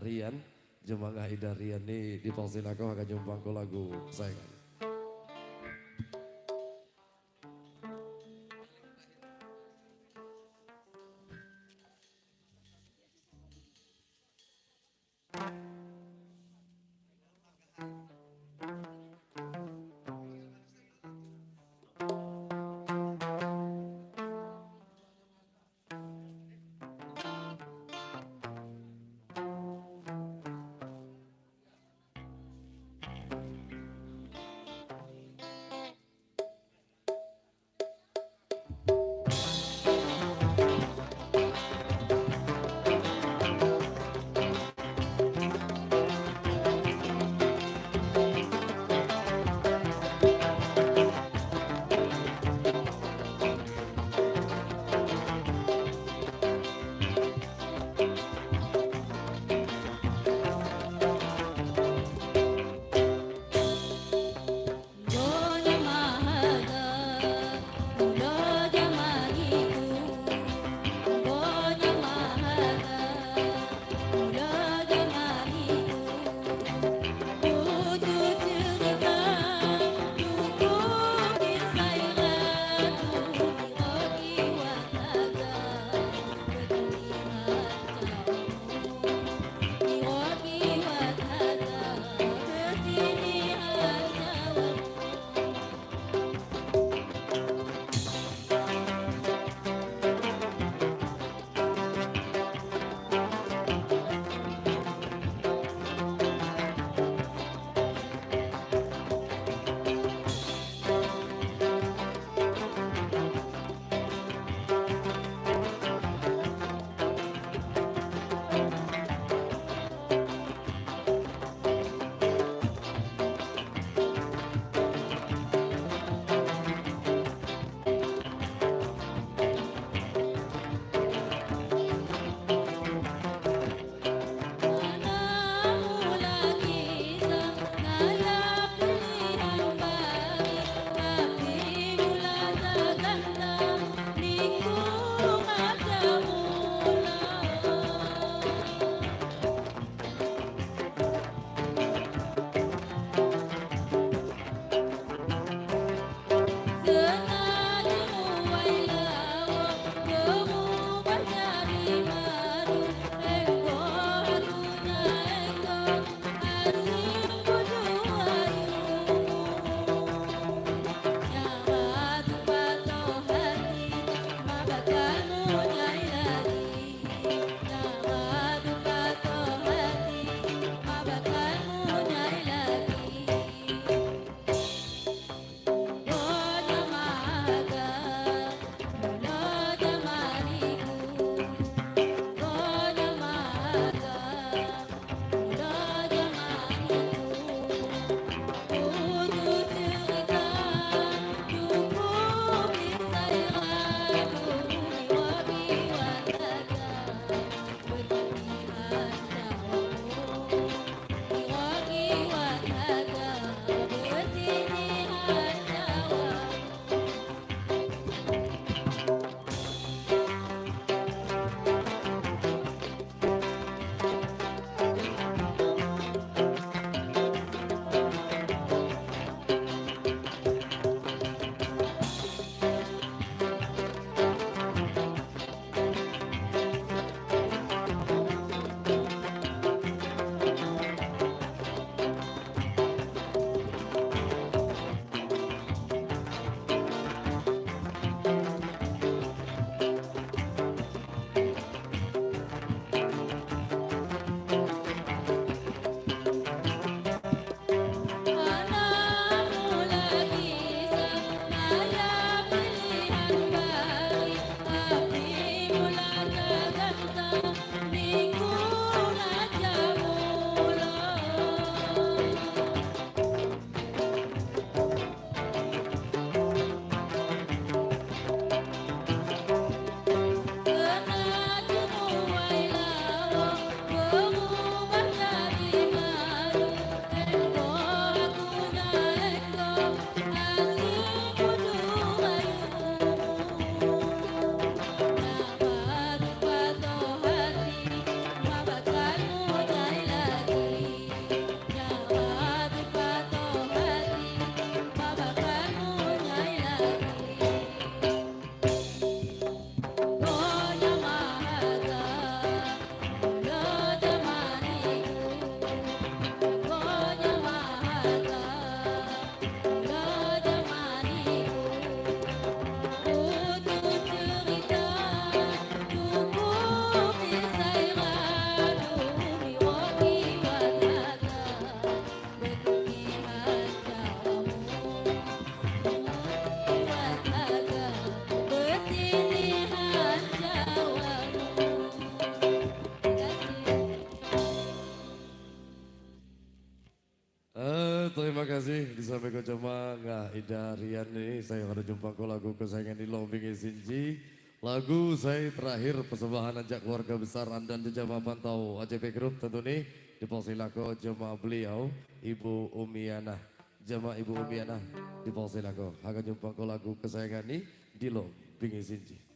Rian. Jamaah Ngah Ida Rian nih dipersilakan akan jumpa ke lagu kesayangan. kasih disampaikan jemaah nggak Ida Rian nih. Saya akan jumpa ke lagu kesayangan di Lombing Sinji. Lagu saya terakhir persembahan ajak keluarga besar Andan di jemaah pantau AJP Group tentu nih dipersilakan jemaah beliau Ibu Umiana. Jemaah Ibu Umiana dipersilakan akan jumpa ke lagu kesayangan nih di Lombing Sinji.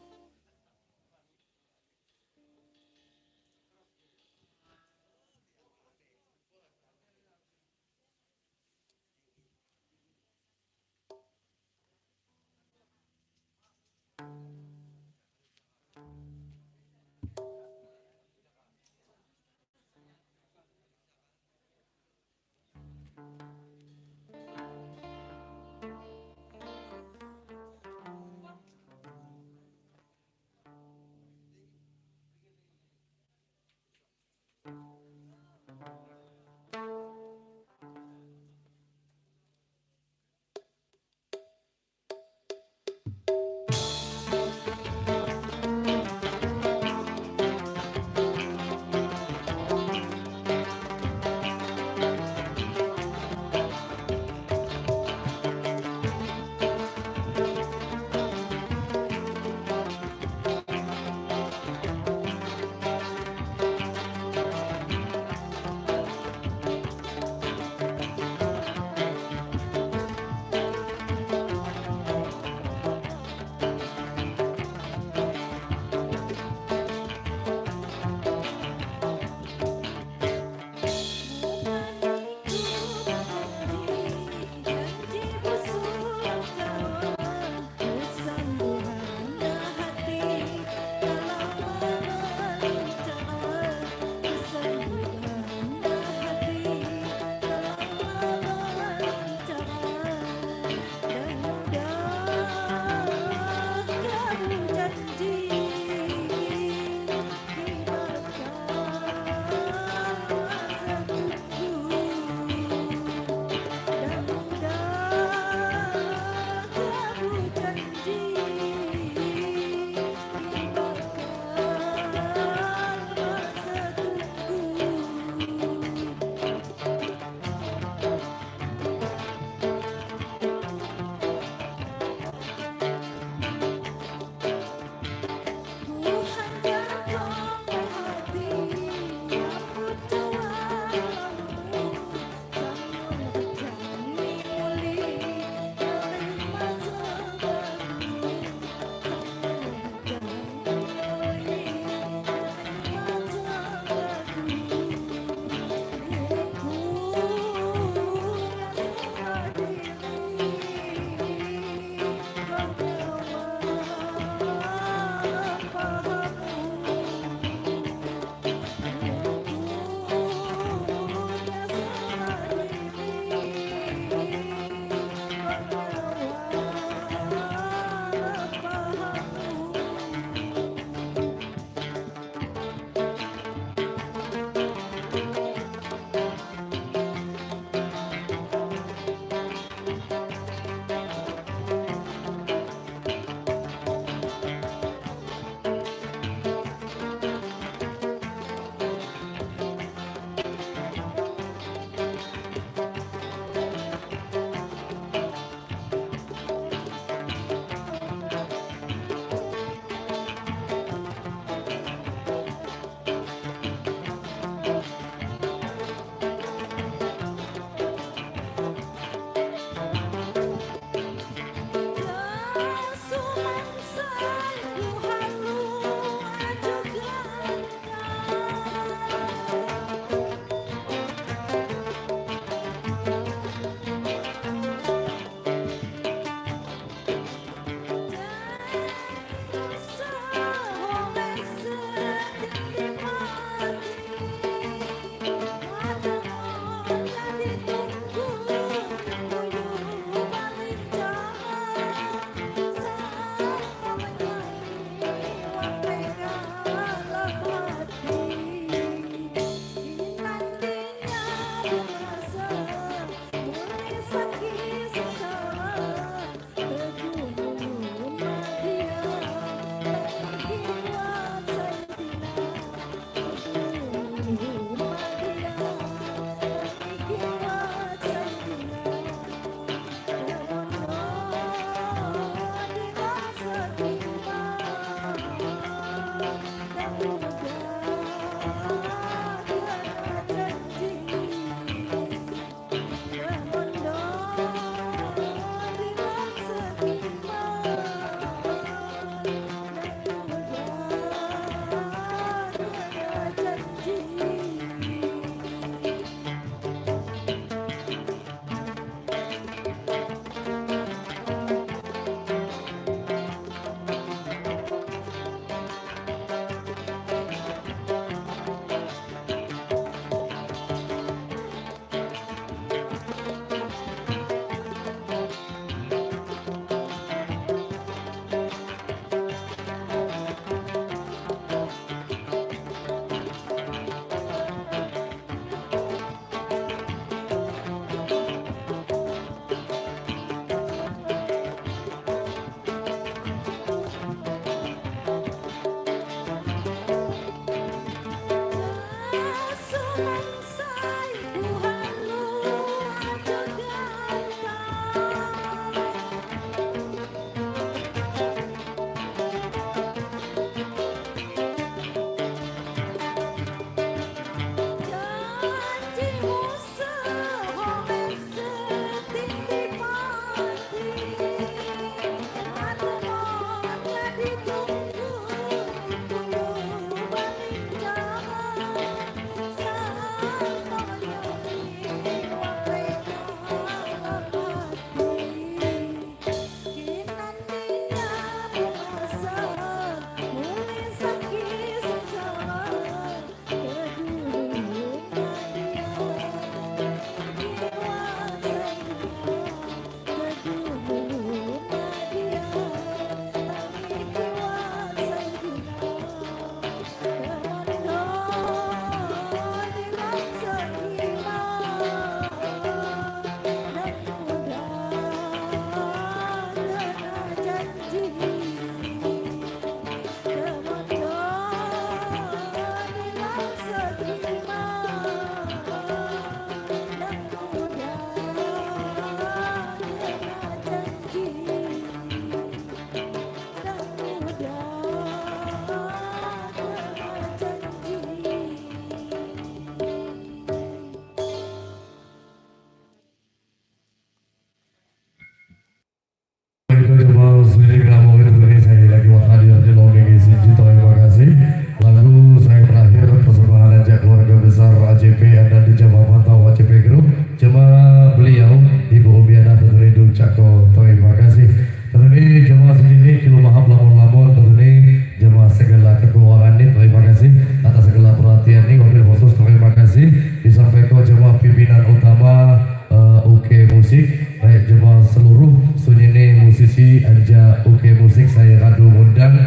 Oke Musik saya kado undang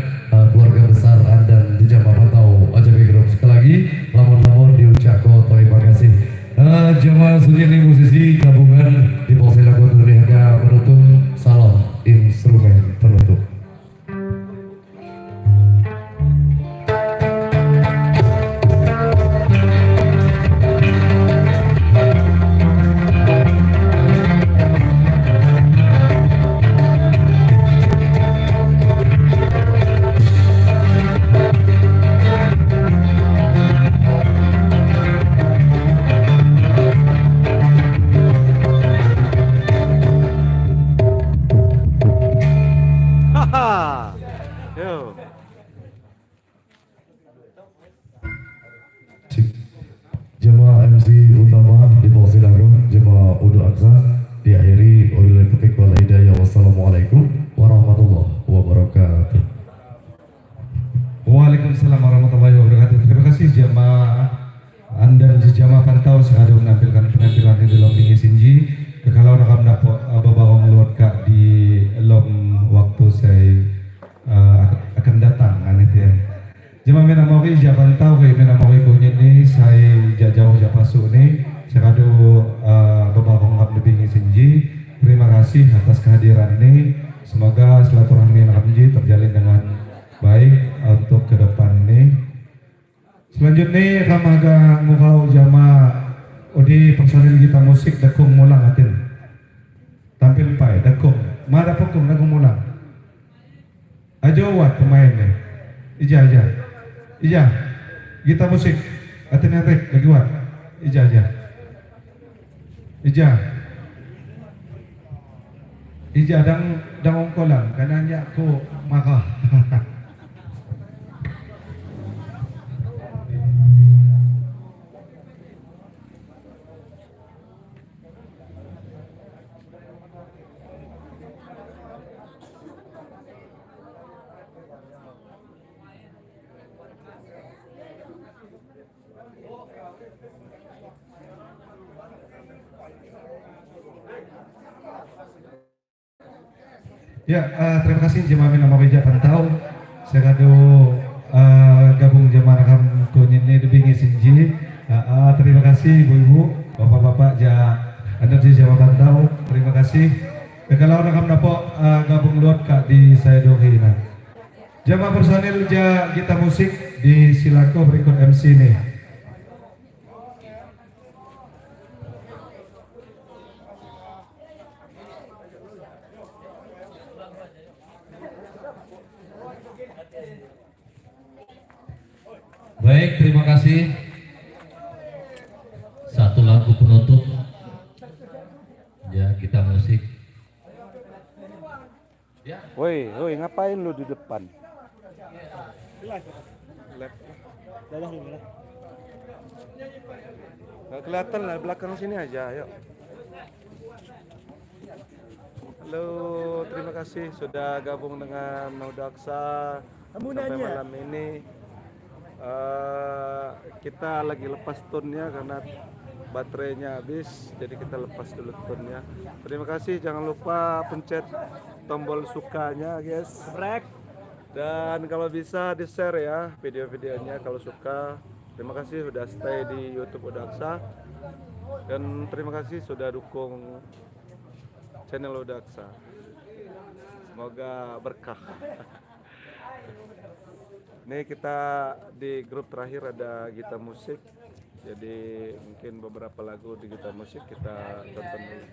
keluarga besar Andan di Jamaah Pantau AJB Group. Sekali lagi lamor-lamor diucapkan terima kasih. Jamaah Sujini musisi gabungan di Polsek Lagu Durniaga penutup salam instrumen penutup. Haha. Yo. Jemaah MC utama di Polsek Lagu, Jemaah Udu Aksa diakhiri oleh Ketik wal Hidayah. Wassalamualaikum warahmatullahi wabarakatuh. Waalaikumsalam warahmatullahi wabarakatuh. Terima kasih jamaah Andan di Jamaah Pantau sekali menampilkan penampilan di dalam tinggi sinji. Kalau nak dapat bawa meluat kak di lom waktu saya akan datang itu ya. Jemaah mina mau ija Pantau ke mina mau punya ni saya jauh pasuk ni. Saya kado bawa ngap di tinggi sinji. Terima kasih atas kehadiran ini. Semoga silaturahmi nak terjalin dengan baik untuk ke depan nih. Selanjutnya kami agak ngukau jamaah Odi personil kita musik dakung mulang atin. Tampil pai dakung. Mada pokong dakung mulang. Ajo wat pemain nih. Ija. Kita musik atin atik lagi wat. Ija. Ija dang ongkolan kananya ko maka. Ya, terima kasih jemaah mina Mawija Pantau. Saya kado gabung jemaah rakam kunyini debingi sinji. Terima kasih ibu-ibu, bapak-bapak Anda di Jamaah Pantau. Terima kasih. Kalau rakam dapat gabung luat kak di saya dohina. Jamaah personil kita musik di Silako berikut MC nih. Baik, terima kasih. Satu lagu penutup. Ya, kita musik. Woi, ngapain lu di depan? Nggak kelihatan lah, belakang sini aja, yuk. Halo, terima kasih sudah gabung dengan Naudaksa sampai malam ini. Kita lagi lepas tune-nya karena baterainya habis, jadi kita lepas dulu tune-nya. Terima kasih, jangan lupa pencet tombol sukanya guys. Dan kalau bisa di share ya video-videonya kalau suka. Terima kasih sudah stay di YouTube Udaksa. Dan terima kasih sudah dukung channel Udaksa. Semoga berkah. Ini kita di grup terakhir ada Gita Musik. Jadi mungkin beberapa lagu di Gita Musik kita tonton dulu.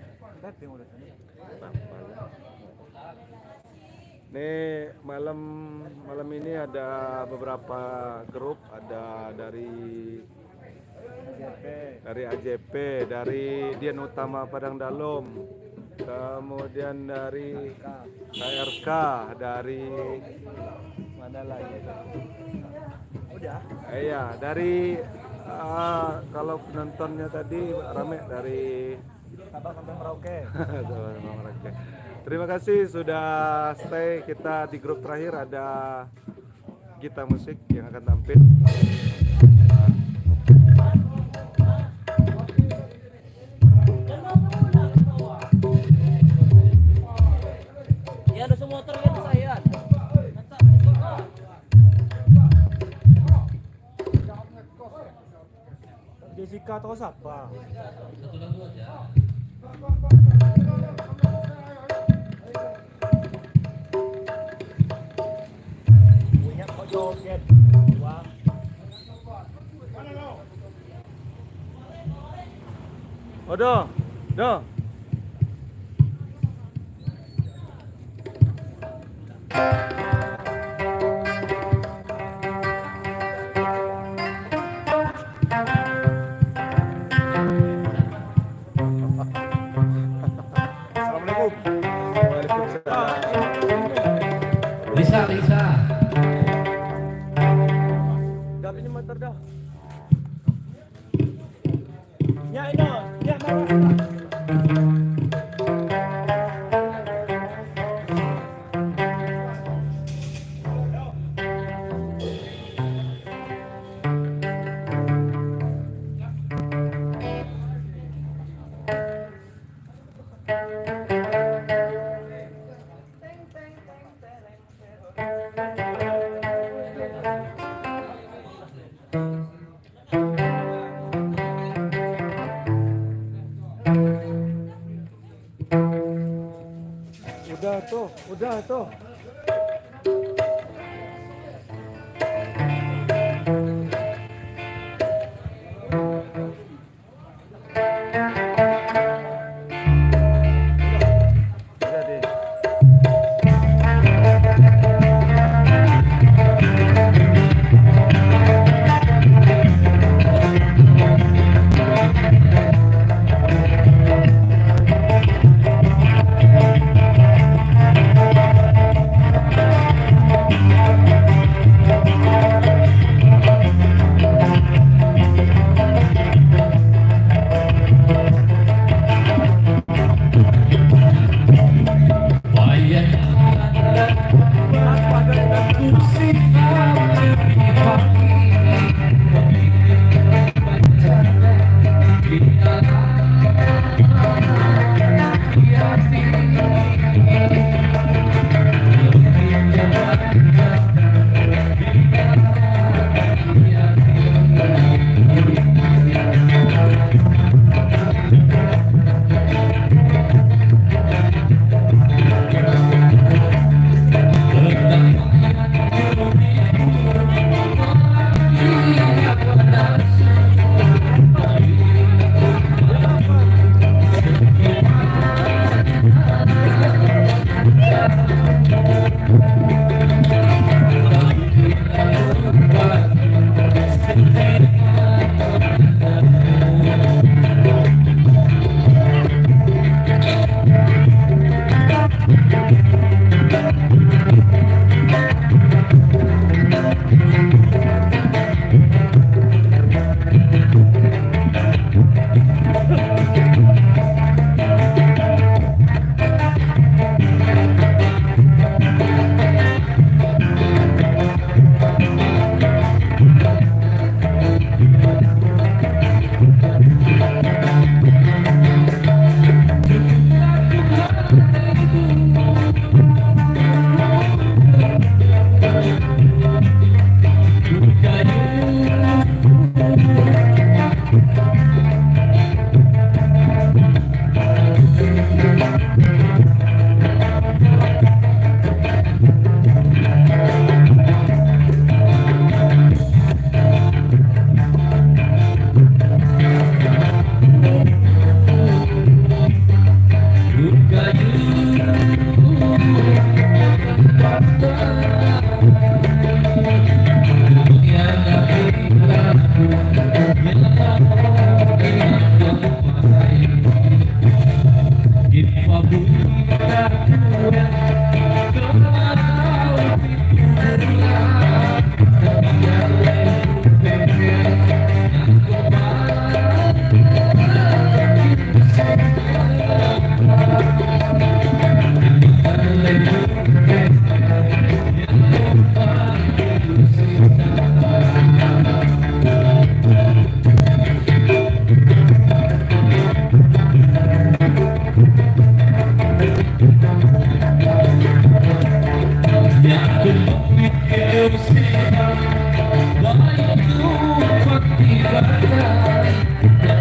Nih malam ini ada beberapa grup, ada dari AJP, dari Dian Utama Padang Dalom, kemudian dari KRK, dari mana lagi? Udah. Iya, dari kalau penontonnya tadi rame dari Sabang sampai Merauke. Terima kasih sudah stay. Kita di grup terakhir ada Gita Musik yang akan tampil. Ya ada semua motor kan saya. Ika atau siapa? Punya kok joget. Wah. Odo, do. Assalamualaikum. Waalaikumsalam. Lisa, Lisa. Gak pinjam motor dah. Ya ini, ya mau. Udah tuh. Udah deh. Baik itu pagi bagai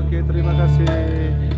Oke, terima kasih.